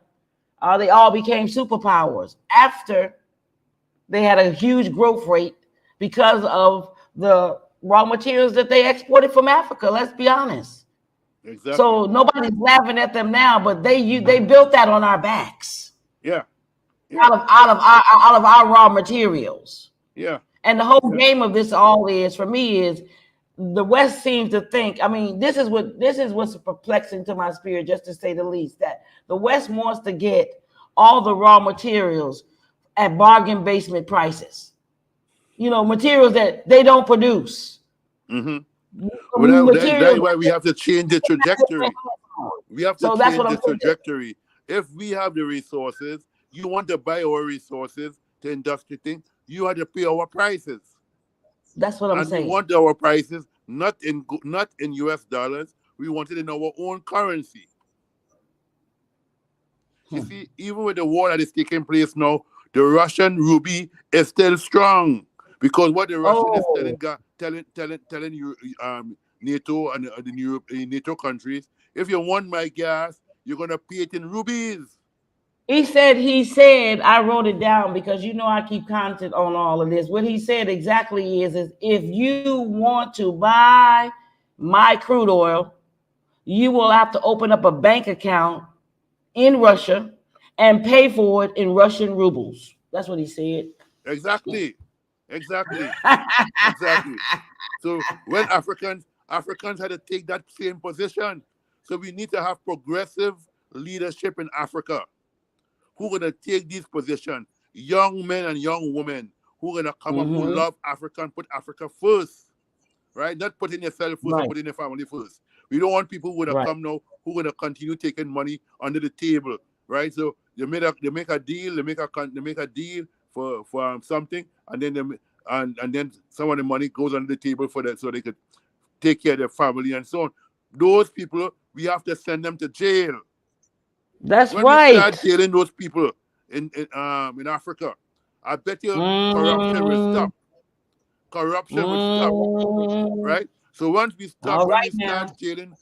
They all became superpowers after they had a huge growth rate because of the raw materials that they exported from Africa. Let's be honest. Exactly. So nobody's laughing at them now, but they built that on our backs. Yeah. Out of our raw materials. Yeah. And the whole game of this all is, for me, is the West seems to think, I mean, this is what's perplexing to my spirit, just to say the least, that the West wants to get all the raw materials at bargain basement prices. You know, materials that they don't produce. Mm-hmm. Well, that's why we have to change the trajectory. We have to change the trajectory. If we have the resources, you want to buy our resources, the industry thing, you have to pay our prices. That's what I'm saying. And we want our prices not in US dollars. We want it in our own currency. You see, even with the war that is taking place now, the Russian ruble is still strong, because what the Russian is telling you, NATO and the NATO countries, if you want my gas, you're gonna pay it in rupees. He said, I wrote it down because you know I keep content on all of this. What he said exactly is if you want to buy my crude oil, you will have to open up a bank account in Russia and pay for it in Russian rubles. That's what he said. Exactly. So when Africans had to take that same position. So we need to have progressive leadership in Africa who are going to take these positions, young men and young women who are going to come up, who love Africa and put Africa first, right? Not putting yourself first, or putting your family first. We don't want people who are going to come now who are going to continue taking money under the table, right? So they make a deal for something, and then some of the money goes under the table for that, so they could take care of their family and so on. Those people, we have to send them to jail. That's when we start jailing those people in Africa, I bet you corruption will stop. Corruption will stop, right? So once we stop, start jailing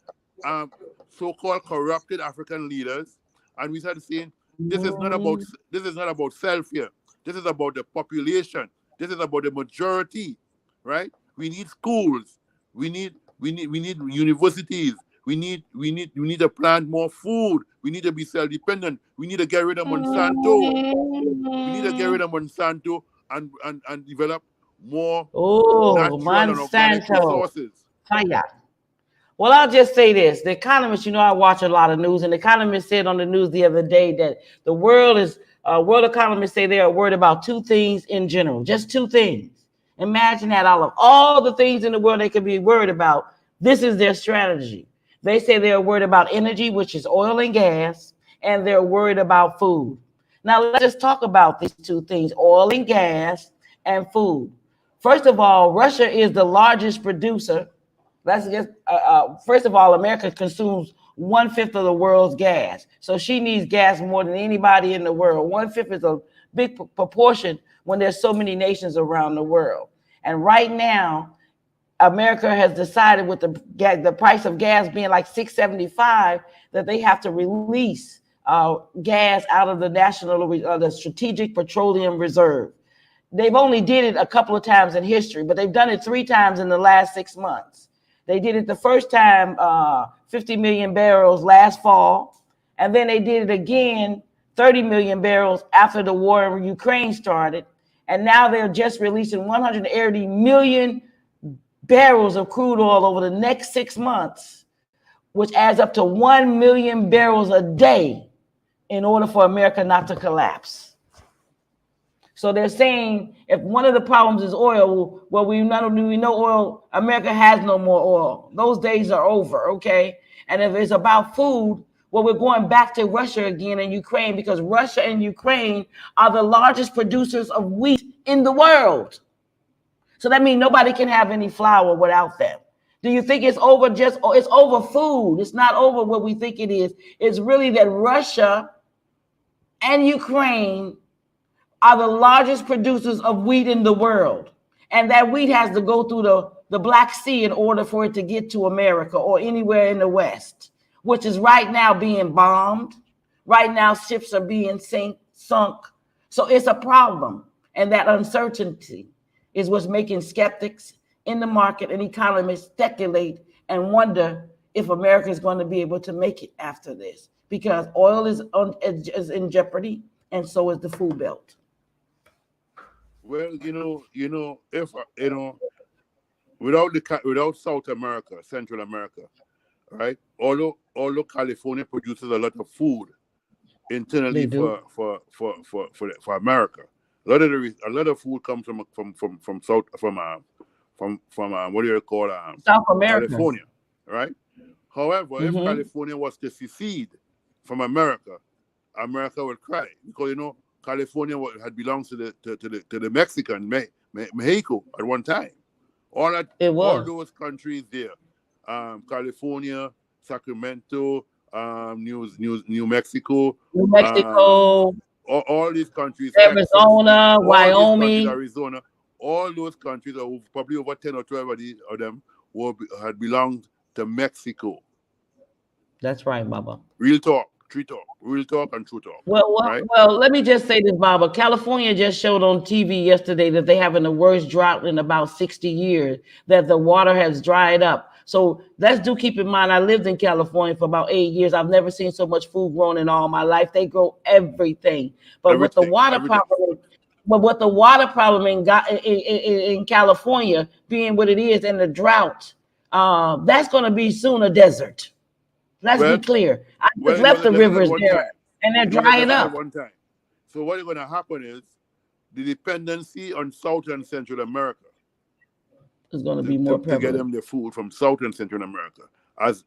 so-called corrupted African leaders, and we start saying this is not about self here. This is about the population. This is about the majority, right? We need schools. We need universities. We need to plant more food. We need to be self-dependent. We need to get rid of Monsanto. We need to get rid of Monsanto and develop more natural and organic resources. Well, I'll just say this. The Economist, you know, I watch a lot of news, and the Economist said on the news the other day that the world economists say they are worried about two things in general, just two things. Imagine that out of all the things in the world they could be worried about, this is their strategy. They say they're worried about energy, which is oil and gas, and they're worried about food. Now, let's just talk about these two things, oil and gas and food. First of all, Russia is the largest producer. First of all, America consumes 1/5 of the world's gas. So she needs gas more than anybody in the world. 1/5 is a big proportion when there's so many nations around the world. And right now, America has decided, with the price of gas being like $6.75, that they have to release gas out of the Strategic Petroleum Reserve. They've only did it a couple of times in history, but they've done it 3 times in the last 6 months. They did it the first time, 50 million barrels last fall, and then they did it again, 30 million barrels after the war in Ukraine started, and now they're just releasing 180 million barrels of crude oil over the next 6 months, which adds up to 1 million barrels a day in order for America not to collapse. So they're saying if one of the problems is oil, well, we know oil, America has no more oil. Those days are over, okay? And if it's about food, well, we're going back to Russia again and Ukraine, because Russia and Ukraine are the largest producers of wheat in the world. So that means nobody can have any flour without them. Do you think it's over it's over food? It's not over what we think it is. It's really that Russia and Ukraine are the largest producers of wheat in the world. And that wheat has to go through the Black Sea in order for it to get to America or anywhere in the West, which is right now being bombed. Right now, ships are being sunk. So it's a problem. And that uncertainty is what's making skeptics in the market and economists speculate and wonder if America is going to be able to make it after this, because oil is in jeopardy, and so is the food belt. Well, if without South America, Central America, right? Although California produces a lot of food internally for America, a lot of food comes from what do you call South America, California, right? However, if California was to secede from America, America would cry, because California had belonged to the Mexican Mexico at one time. All those countries there, California, Sacramento, New Mexico, all these countries, Arizona, Texas, Wyoming, Arizona, all those countries, probably over 10 or 12 of them had belonged to Mexico. That's right, Baba. Real talk. True talk, real talk, and true talk. Well, right? Let me just say this, Baba. California just showed on TV yesterday that they're having the worst drought in about 60 years, that the water has dried up. So let's keep in mind, I lived in California for about 8 years. I've never seen so much food grown in all my life. They grow everything. But with the water problem in California being what it is, and the drought, that's going to be soon a desert. Let's be clear. I just left the rivers there, and they're drying up. One time. So what is going to happen is the dependency on South and Central America is going to be more prevalent. To get them the food from South and Central America. As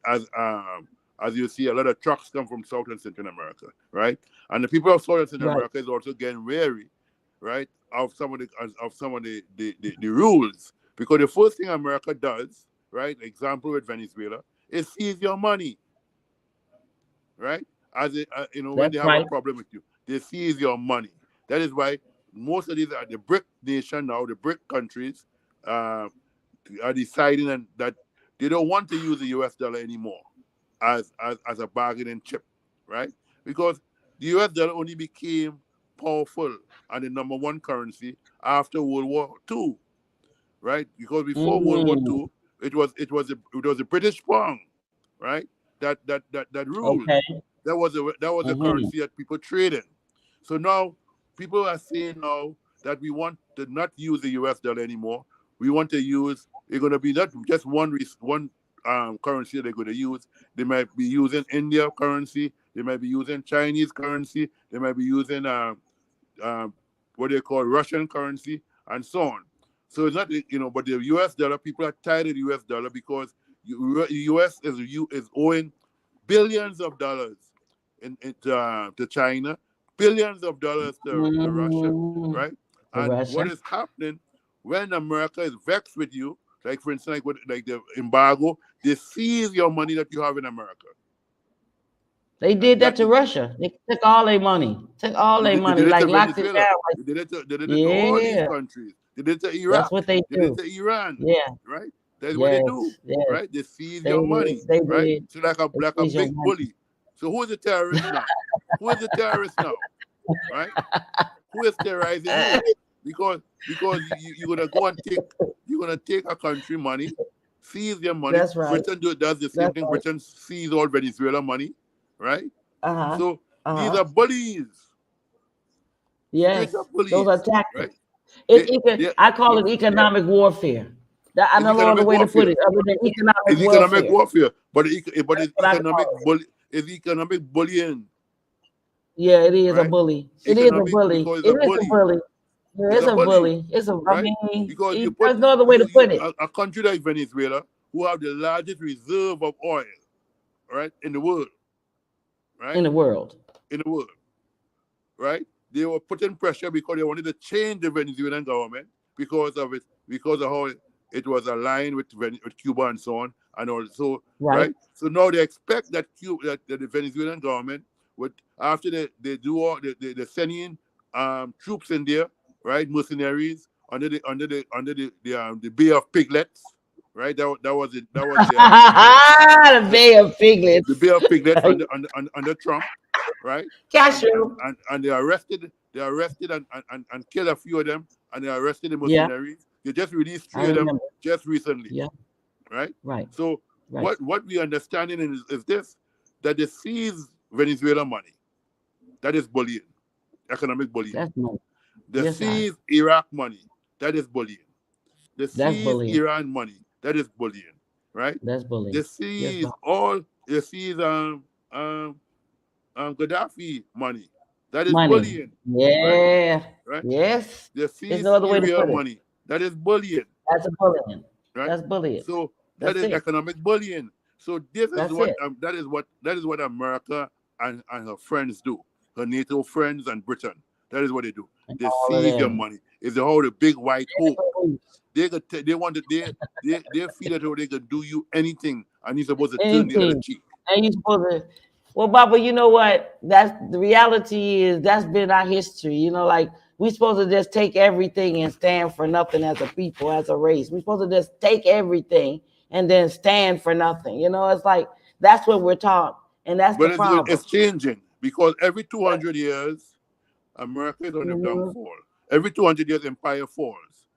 you see, a lot of trucks come from South and Central America, right? And the people of South and Central America is also getting wary, right, of some of the rules, because the first thing America does, right, example with Venezuela, is seize your money. Right? When they have a problem with you, they seize your money. That is why most of these are the BRIC nation now, the BRIC countries are deciding that they don't want to use the US dollar anymore as a bargaining chip, right? Because the US dollar only became powerful and the number one currency after World War II, right? Because before World War II, it was the British pound, right? That ruled. Okay. That was a currency that people traded. So now people are saying now that we want to not use the US dollar anymore. We want to use, it's going to be not just one currency they're going to use. They might be using India currency. They might be using Chinese currency. They might be using what they call Russian currency, and so on. So it's not, but the US dollar, people are tired of the US dollar because the US is owing billions of dollars to China, billions of dollars to Russia, right? And what is happening when America is vexed with you, like for instance, like the embargo, they seize your money that you have in America. They did that to Russia. They took all their money. Like locked it down. They did it to all these countries. They did it to Iraq. That's what they do. They did it to Iran. Yeah. Right? That's what they do. Yes. Right? They seize your money. Right? So like a big bully. So who is the terrorist now? Right? Who is terrorizing you? Because you're gonna take a country money, seize their money. That's right. Britain does the same thing. Right. Britain seize all Venezuela money, right? So these are bullies. Yes, bullies, those are tactics. Right? I call it economic warfare. I don't know the way to put it other than economic warfare. But it's economic bullying. Yeah, it is a bully. It is a bully. It's a bully. It's a, right? I mean, Because you there's put no other way to put it. a country like Venezuela, who have the largest reserve of oil, right, in the world, right? In the world. In the world, right? They were putting pressure because they wanted to change the Venezuelan government because of it, because of how it was aligned with Cuba and so on, and also, right? So now they expect that that the Venezuelan government would, after they do all they send in troops in there, right, mercenaries under the Bay of Piglets, right? That was it. That was the Bay of Piglets. The Bay of Piglets under Trump, right? And they arrested and killed a few of them, and they arrested the mercenaries. They just released 3 of them just recently. Yeah. Right? Right. So what we understanding is this, that they seize Venezuela money. That is bullying. Economic bullying. That's money. They seize Iraq money. That is bullying. They seize bullying. Iran money. That is bullying. Right? That's bullying. They seize Gaddafi money. That is bullying. Yeah. Right? Yes. They seize no other way to Syria put it. money. That is bullying. That's a bullying. Right? That's bullying. So that is economic bullying. So this is that is what America and her friends do. Her NATO friends and Britain. That is what they do. They seize your money. It's the whole the big white hope. They want to they feel that they can do you anything, and you're supposed to turn the other cheek. And you're supposed to. Well, Baba, you know what? That's the reality. Is that's been our history. You know, like we're supposed to just take everything and stand for nothing as a people, as a race. We're supposed to just take everything and then stand for nothing. You know, it's like that's what we're taught, and that's the problem. It's changing because every 200 years, America is on the downfall. Every 200 years, empire falls.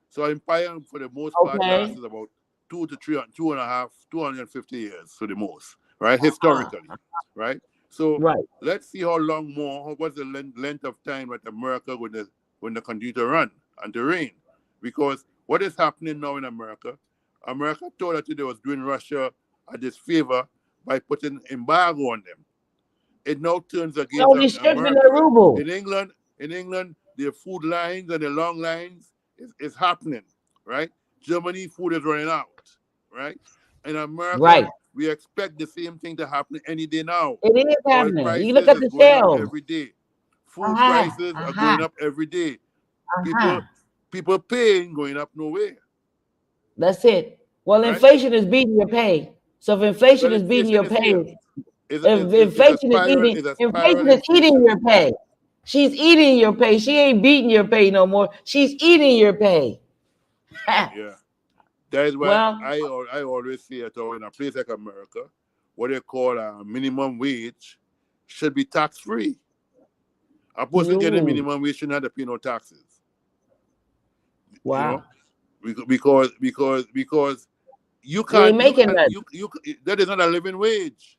So empire, for the most part, lasts about 250 years for the most, right? Historically, right? So let's see how long more, what's the length of time that America when they continue to run and to reign. Because what is happening now in America thought that they was doing Russia a disfavor by putting embargo on them. It now turns against America. In England, their food lines and the long lines is happening, right? Germany food is running out, right? In America, we expect the same thing to happen any day now. It is happening. You look at the shelves every day. Food prices are going up every day. People paying going up nowhere. That's it. Well, inflation is beating your pay. So if inflation is beating your pay, inflation is eating your pay. She's eating your pay. She ain't beating your pay no more. She's eating your pay. Yeah. That is why I always say it in a place like America, what they call a minimum wage should be tax-free. A person getting minimum wage shouldn't have to pay no taxes. Wow. You know? Because you can't that is not a living wage.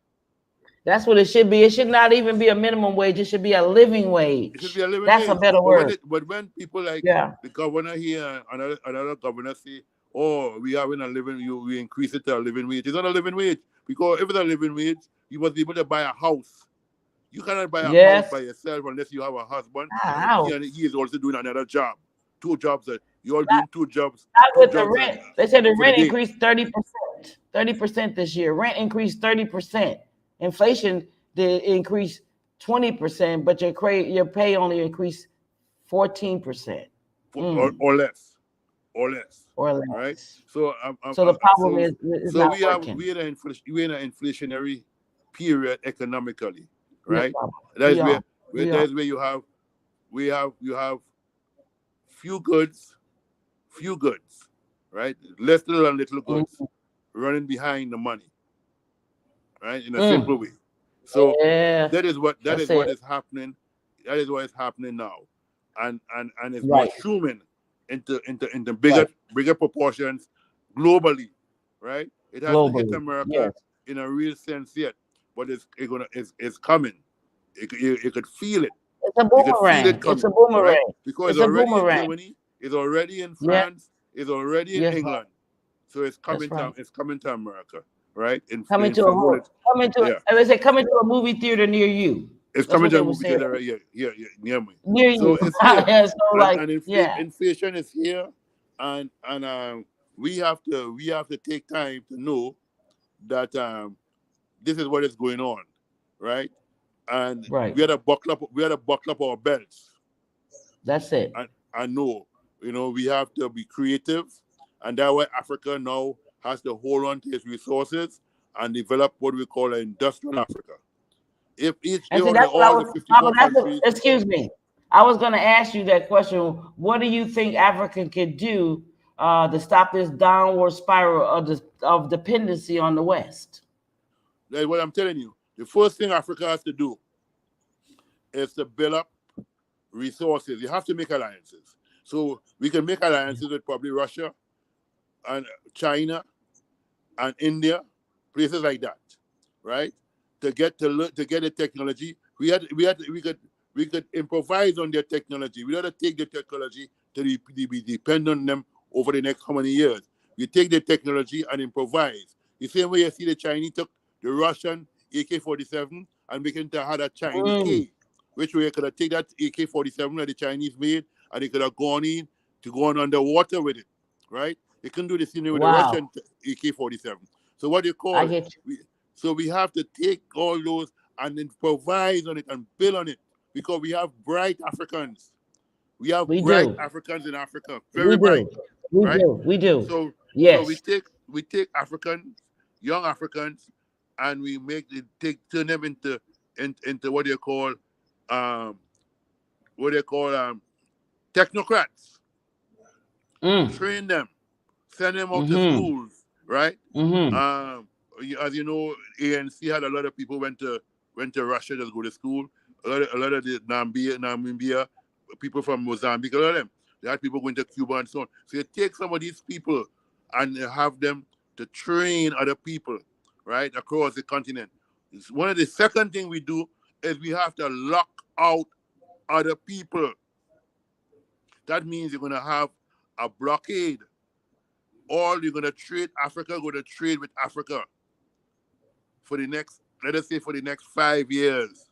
That's what it should be. It should not even be a minimum wage. It should be a living wage. It should be a living wage. That's a better word. But when people like the governor here and another governor say, "Oh, we having a living, we increase it to a living wage." It's not a living wage, because if it's a living wage, you must be able to buy a house. You cannot buy a house by yourself unless you have a husband. And he is also doing another job. 2 jobs. You all doing 2 jobs. Not with the rent. They said the rent increased 30%. 30% this year. Rent increased 30%. Inflation did increase 20%, but your pay only increased 14%. Or less. Right? So the problem is not working. We're in an inflationary period economically, right? Yes, that is where you have few goods, right? Little and little goods running behind the money, right? In a simple way. So that is what is happening. That is what is happening now, and it's mushrooming into bigger proportions globally, right? It hasn't hit America in a real sense yet, but it's coming. You could feel it. It's a boomerang. It's a boomerang. Right? Because it's already in Germany, it's already in France, it's already in England. So it's coming to America, right? Coming to a movie theater near you. It's That's coming what to they a were movie saying. theater right here, near me. Near So you. it's here, Yeah, so like, and yeah. inflation is here, and we have to take time to know that this is what is going on, right? And Right. we had to buckle up our belts, That's it. and know, we have to be creative, and that's why Africa now has to hold on to its resources and develop what we call an industrial Africa. If And see, that's what I all the was, Papa, 54 that's what, countries, excuse me. I was going to ask you that question. What do you think Africa could do to stop this downward spiral of dependency on the West? that's what I'm telling you. The first thing Africa has to do is to build up resources. You have to make alliances. So we can make alliances with probably Russia and China and India, places like that, right? To get the technology, we could improvise on their technology. We don't have to take the technology to be dependent on them over the next how many years. We take the technology and improvise. The same way you see the Chinese took the Russian AK-47 and make it into a Chinese K, which way you could have taken that AK-47 that the Chinese made and they could have gone underwater with it, right? They couldn't do the same with the Russian AK-47. So what do you call it? So we have to take all those and improvise on it and build on it, because we have bright Africans. We have bright Africans in Africa, very bright, right? We do. So yes. So we take Africans, young Africans, and we turn them into what they call technocrats. Train them, send them out to schools, right? As you know, ANC had a lot of people went to Russia to go to school. A lot of the Namibia people from Mozambique, a lot of them. They had people going to Cuba and so on. So you take some of these people and have them to train other people, right, across the continent. One of the second thing we do is we have to lock out other people. That means you're going to have a blockade. Or you're going to trade, Africa going to trade with Africa for the next, let us say for the next 5 years,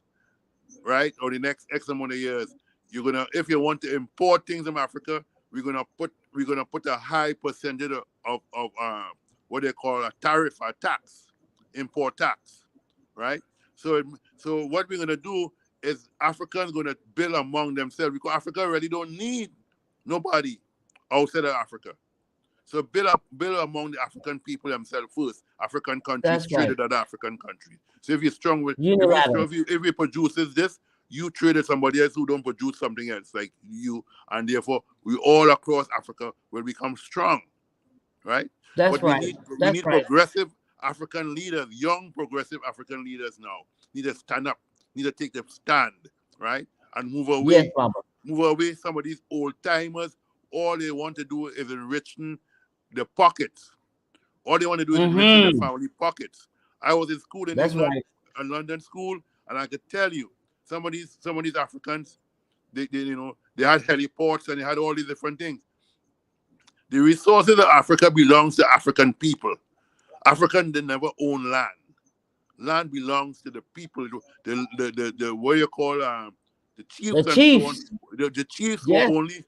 right? Or the next X amount of years. You're going to, if you want to import things from Africa, we're going to put a high percentage of what they call a tariff, a tax, import tax, right? So what we're going to do is Africans going to build among themselves, because Africa really don't need nobody outside of Africa. So build among the African people themselves first. African countries trade with other African countries. So if you're strong with, if you produces this, you trade with somebody else who don't produce something else like you, and therefore we all across Africa will become strong, right? But we need progressive African leaders, young progressive African leaders now. Need to stand up, need to take the stand, right? And move away. Yes, move away some of these old timers. All they want to do is enriching the pockets. All they want to do is enriching the family pockets. I was in school in England, a London school, and I could tell you, some of these Africans, they had heliports and they had all these different things. The resources of Africa belongs to African people. Africans, they never own land. Land belongs to the people. The what you call the chiefs and so on. The chiefs who are only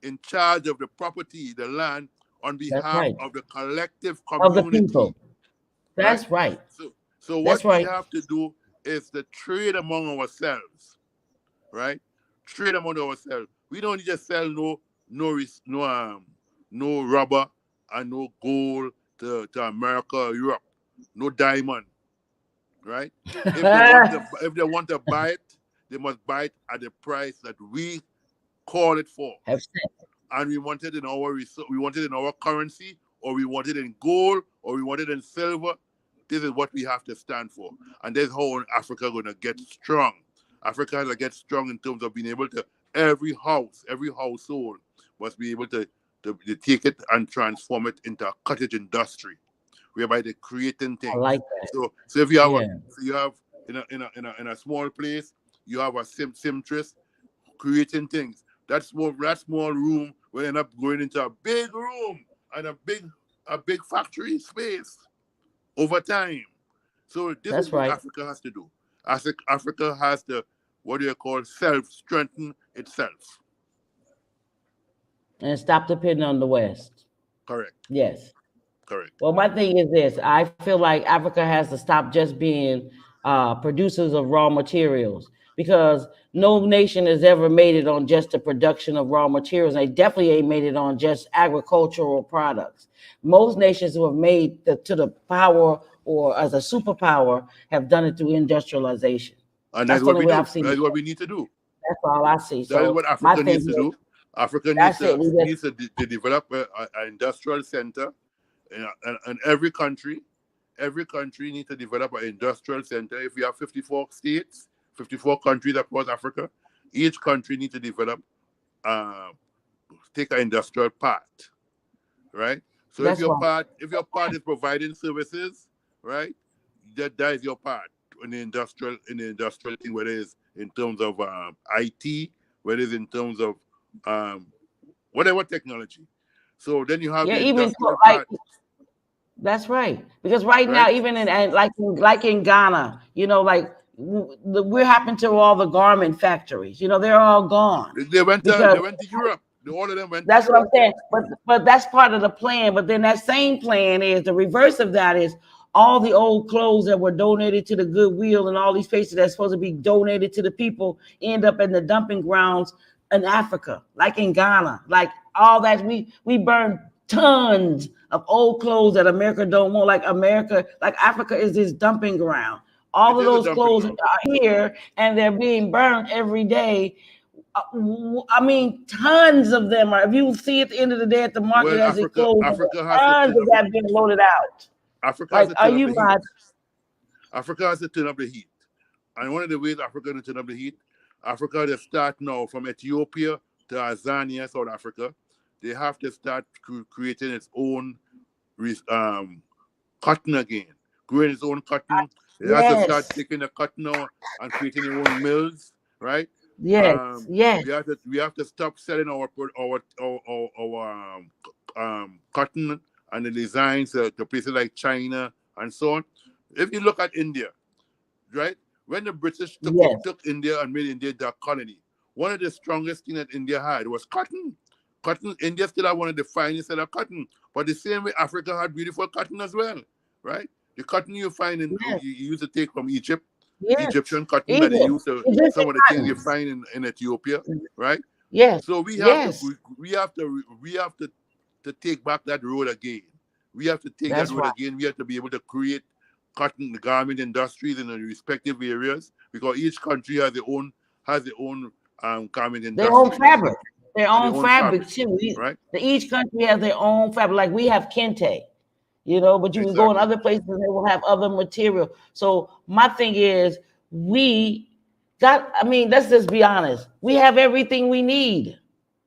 in charge of the property, the land, on behalf of the collective community. Of the people. That's right. So what we have to do is to trade among ourselves, right? Trade among ourselves. We don't need to sell no rubber and no gold to America or Europe. No diamond, right? If they want to buy it, they must buy it at the price that we call it for. And we want it in our currency, or we want it in gold, or we want it in silver. This is what we have to stand for. And that's how Africa going to get strong. Africa has to get strong in terms of being able to, every household must be able to take it and transform it into a cottage industry, whereby they're creating things. I like that. So if you have in a small place, you have a seamstress creating things. That small room will end up going into a big room and a big factory space over time. So this is what Africa has to do. Africa has to, what do you call, self-strengthen itself. And stop depending on the West. Correct. Yes. Correct. Well, my thing is this. I feel like Africa has to stop just being producers of raw materials, because no nation has ever made it on just the production of raw materials. They definitely ain't made it on just agricultural products. Most nations who have made to the power or as a superpower have done it through industrialization. And That's that's the what only we way do. I've seen That's it. what we need to do. That's all I see. That is So what my Africa thing needs to is, do. Africa that's it. needs to develop an industrial center in every country. Every country needs to develop an industrial center. If we have 54 states, 54 countries across Africa, each country needs to develop, take an industrial part, right? So That's if your right. part is providing services, right, that is your part in the industrial thing, whether it's in terms of IT, whether it's in terms of whatever technology. So then you have Yeah, the even industrial like part, that's right. Because right right? now, even in and like in Ghana, like we're happening to all the garment factories. They're all gone They went because to Europe. All of them went to that's what I'm Europe. saying. But that's part of the plan. But then that same plan is the reverse of that is all the old clothes that were donated to the Goodwill and all these places that's supposed to be donated to the people end up in the dumping grounds in Africa, like in Ghana, like all that we burn tons of old clothes that America don't want. Like Africa is this dumping ground. All It of is a those dumping clothes ground. are here and they're being burned every day. I mean, tons of them are. If you see at the end of the day at the market Well, as it closes, Africa has to tons turn of up that being loaded out. Africa has Like, to are turn up you the heat. not? Africa has to turn up the heat. And one of the ways Africa to turn up the heat, Africa they start now from Ethiopia to Tanzania, South Africa. They have to start creating its own cotton again, growing its own cotton. It has to start Yes, taking the cotton now and creating their own mills, right? yes, yes, We have to stop selling cotton and the designs to places like China and so on. If you look at India, right, when the British yes, took India and made India their colony, one of the strongest things that India had was cotton. Cotton, India still had one of the finest set of cotton, but the same way Africa had beautiful cotton as well, right? The cotton you find yes, you used to take from Egypt, yes. Egyptian cotton that they Egypt, use to Egyptian some of the things you cotton. find in Ethiopia, right? Yes, So yes, we have to take back that road again. We have to take that that's road right. again. We have to be able to create cotton garment industries in the respective areas, because each country has their own garment Their own industries fabric, their and their own own fabric fabric, too. right? Each country has their own fabric. Like we have kente, but you can go in Exactly. other places and they will have other material. So my thing is, we I mean, let's just be honest. We have everything we need.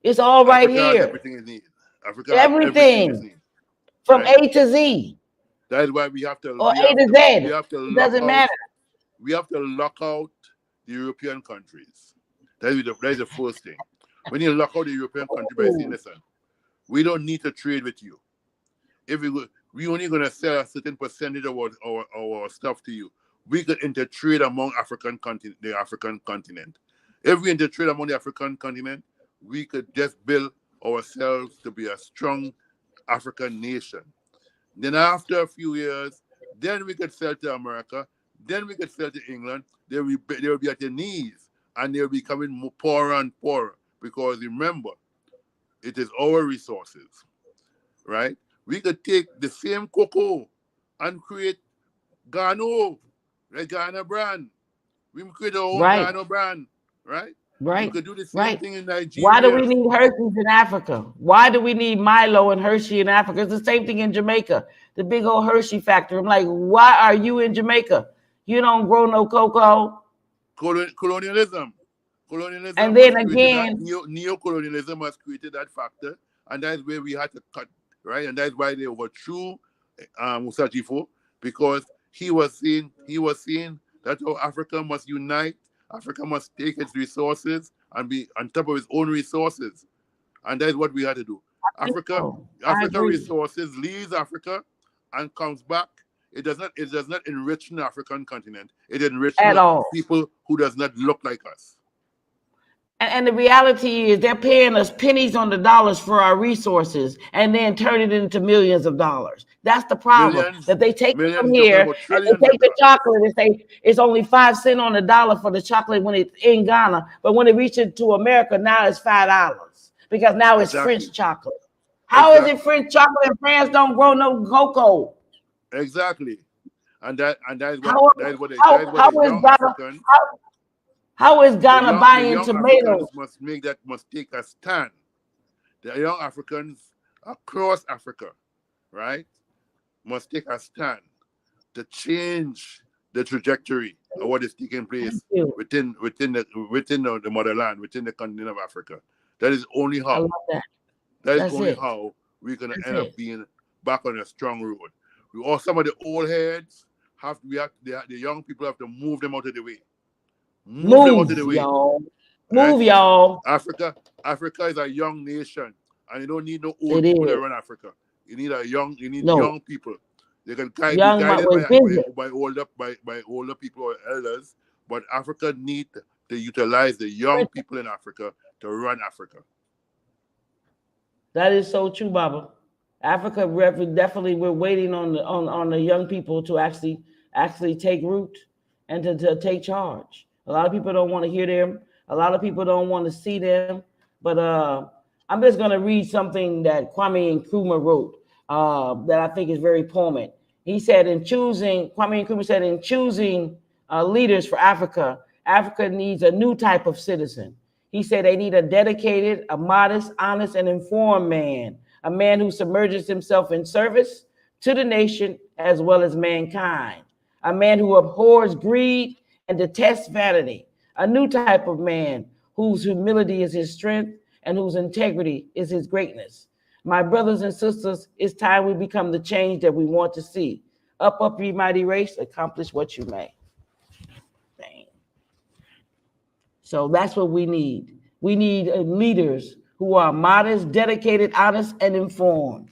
It's all right Africa has here. everything it needs. Africa has everything it Everything needs, from right? A to Z That is why or A to Z. we have to It lock doesn't out matter. the European countries. That is the first thing. When you lock out the European country by saying, listen, we don't need to trade with you. If we only going to sell a certain percentage of our stuff to you, we could intertrade among the African continent. If we intertrade among the African continent, we could just build ourselves to be a strong African nation. Then after a few years, then we could sell to America, then we could sell to England. They will be at their knees and they'll be becoming poorer and poorer, because remember, it is our resources, right? We could take the same cocoa and create Gano, the Ghana brand. We can create our own Right, Ghana brand, right? We right, could do the same right. thing in Why do Nigeria. we need Hershey's in Africa? Why do we need Milo and Hershey in Africa? It's the same thing in Jamaica, the big old Hershey factory. I'm like, why are you in Jamaica? You don't grow no cocoa. Colonialism. And Colonialism has then created that. again, Neo-colonialism has created that factor, and that's where we had to cut, right? And that's why they overthrew Musa Jifo, because he was saying that Africa must unite, Africa must take its resources and be on top of its own resources, and that's what we had to do. Africa I agree. resources leaves Africa and comes back It does not enrich the African continent. It enriches at all. people who does not look like us. And the reality is they're paying us pennies on the dollars for our resources and then turn it into millions of dollars. That's the problem. Millions, that they take it from you're talking here about and trillions they of take the dollars. chocolate and say it's only 5 cents on the dollar for the chocolate when it's in Ghana. But when it reaches to America, now it's $5 because now it's Exactly. French chocolate. How is it French chocolate and France don't grow no cocoa? Exactly. And that is How what the young Africans. How is Ghana The buying young tomatoes? Africans must take a stand. The young Africans across Africa, right, must take a stand to change the trajectory of what is taking place within the motherland, within the continent of Africa. That is only how. I love that. That is only how we're gonna end up being back on a strong road. Some of the old heads the young people have to move them out of the way. Move them out of the way. Y'all. Right? Move, y'all. Africa is a young nation, and you don't need no old people to run Africa. You need young people. They can be guided by older people or elders, but Africa needs to utilize the young people in Africa to run Africa. That is so true, Baba. Africa definitely we're waiting on the young people to actually take root and to take charge. A lot of people don't want to hear them. A lot of people don't want to see them. But I'm just going to read something that Kwame Nkrumah wrote that I think is very poignant. He said, Kwame Nkrumah said, in choosing leaders for Africa, Africa needs a new type of citizen. He said they need a dedicated, a modest, honest, and informed man, a man who submerges himself in service to the nation as well as mankind, a man who abhors greed and detests vanity, a new type of man whose humility is his strength and whose integrity is his greatness. My brothers and sisters, it's time we become the change that we want to see. Up, ye mighty race, accomplish what you may. Dang. So that's what we need. We need leaders who are modest, dedicated, honest, and informed.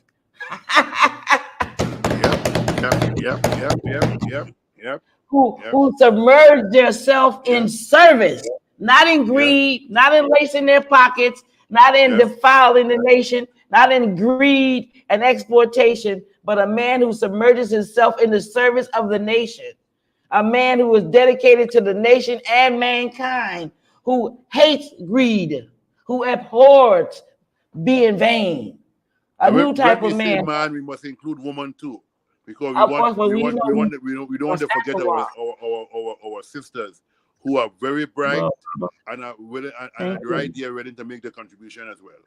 Yep. Who submerge themselves in service, not in greed, not in lacing their pockets, not in defiling the nation, not in greed and exploitation, but a man who submerges himself in the service of the nation, a man who is dedicated to the nation and mankind, who hates greed, who abhors being vain. A new type of man. We must include women too, because we don't want to forget our sisters who are very bright and are right there ready to make the contribution as well.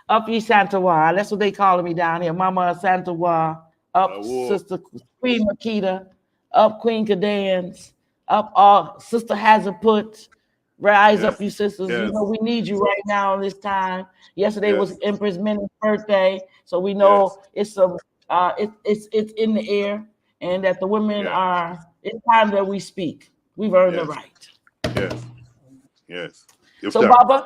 Up ye Santawa, that's what they calling me down here. Mama Santawa, up Sister Queen Makita, up Queen Cadans, up all Sister Hazaput. Rise up, you sisters. You know we need you right now in this time. Yesterday was Empress Minnie's birthday, so we know it's in the air, and that the women are. It's time that we speak. We've earned the right. Yes. So, Baba,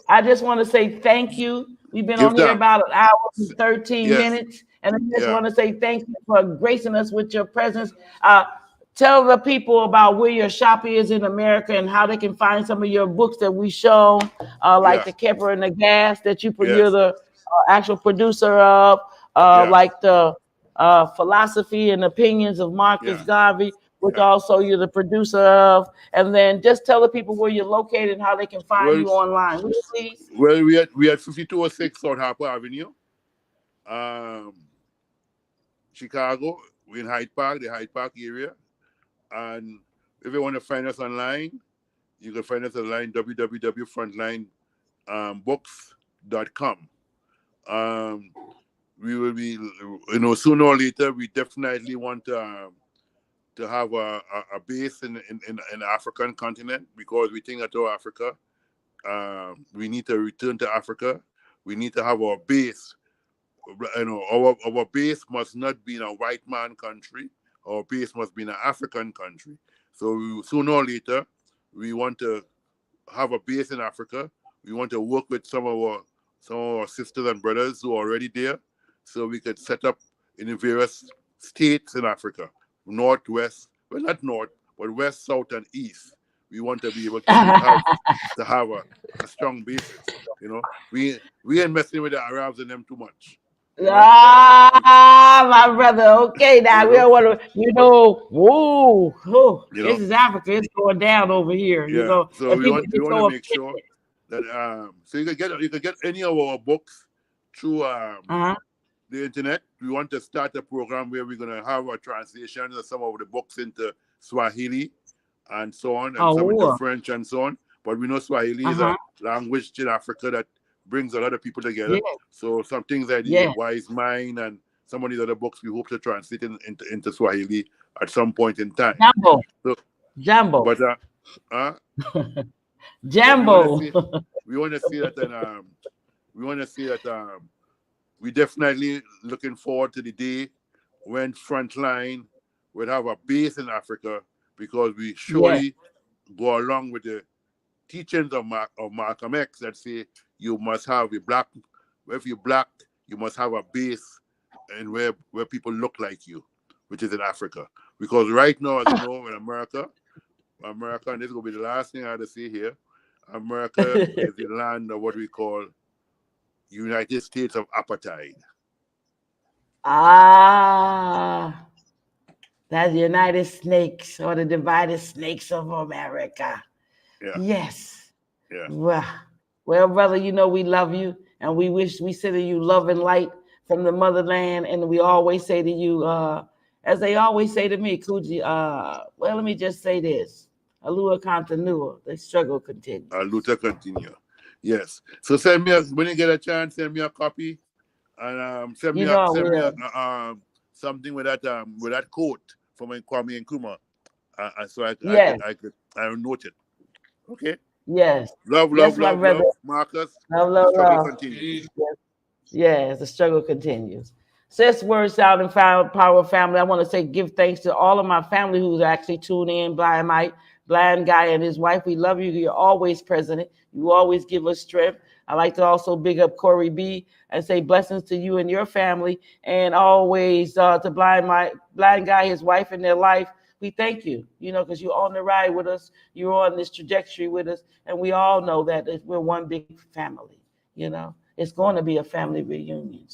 I just want to say thank you. We've been on here about an hour and 13 minutes, and I just want to say thank you for gracing us with your presence. Tell the people about where your shop is in America and how they can find some of your books that we show, like The Kepper and the Gas that you're the actual producer of, like the Philosophy and Opinions of Marcus Garvey, which also you're the producer of. And then just tell the people where you're located and how they can find you online. Will you please? Well, we at 5206 South Harper Avenue, Chicago. We're in Hyde Park, the Hyde Park area. And if you want to find us online, you can find us online, www.frontlinebooks.com. We will be, sooner or later, we definitely want to have a base in the African continent, because we think that Africa, we need to return to Africa. We need to have our base. Our base must not be in a white man country. Our base must be in an African country. So sooner or later, we want to have a base in Africa. We want to work with some of our sisters and brothers who are already there, so we could set up in the various states in Africa, north, west, well, not north, but west, south, and east. We want to be able to have a strong basis. You know, we ain't messing with the Arabs and them too much. You know? My brother. Okay, now we don't want to, whoa, You this know, is Africa. It's going down over here, yeah. So and we people want get to so make sure that so you can get any of our books through the internet. We want to start a program where we're going to have a translation of some of the books into Swahili and so on, and some into French and so on. But we know Swahili is a language in Africa that brings a lot of people together. Yeah. So some things like the Wise Mind and some of these other books we hope to translate into Swahili at some point in time. Jambo. But Jambo. We want to see that, and we want to see that. We definitely looking forward to the day when Frontline will have a base in Africa, because we surely go along with the teachings of Malcolm X that say you must have if you're black, you must have a base and where people look like you, which is in Africa. Because right now, as you know, in America, and this is going to be the last thing I have to say here, America is the land of what we call United States of Apartheid. That's the United Snakes, or the divided snakes of America. Yeah. Yes. Yeah. Well, brother, we love you, and we send you love and light from the motherland. And we always say to you, as they always say to me, Kuji, well, let me just say this. Alua continua, the struggle continues. Luta continue. Yes. So when you get a chance, send me a copy, and send me something with that quote from Kwame Nkrumah, so I note it. Okay. Yes. Love, Marcus. Love. Struggle continues. Yes, the struggle continues. Sis, Word Sound and Power family, I want to say give thanks to all of my family who's actually tuned in. Blind Mike, Blind Guy, and his wife. We love you. You're always present. You always give us strength. I like to also big up Corey B and say blessings to you and your family, and always to Blind Guy, his wife, and their life. We thank you, because you're on the ride with us. You're on this trajectory with us, and we all know that we're one big family. It's going to be a family reunion.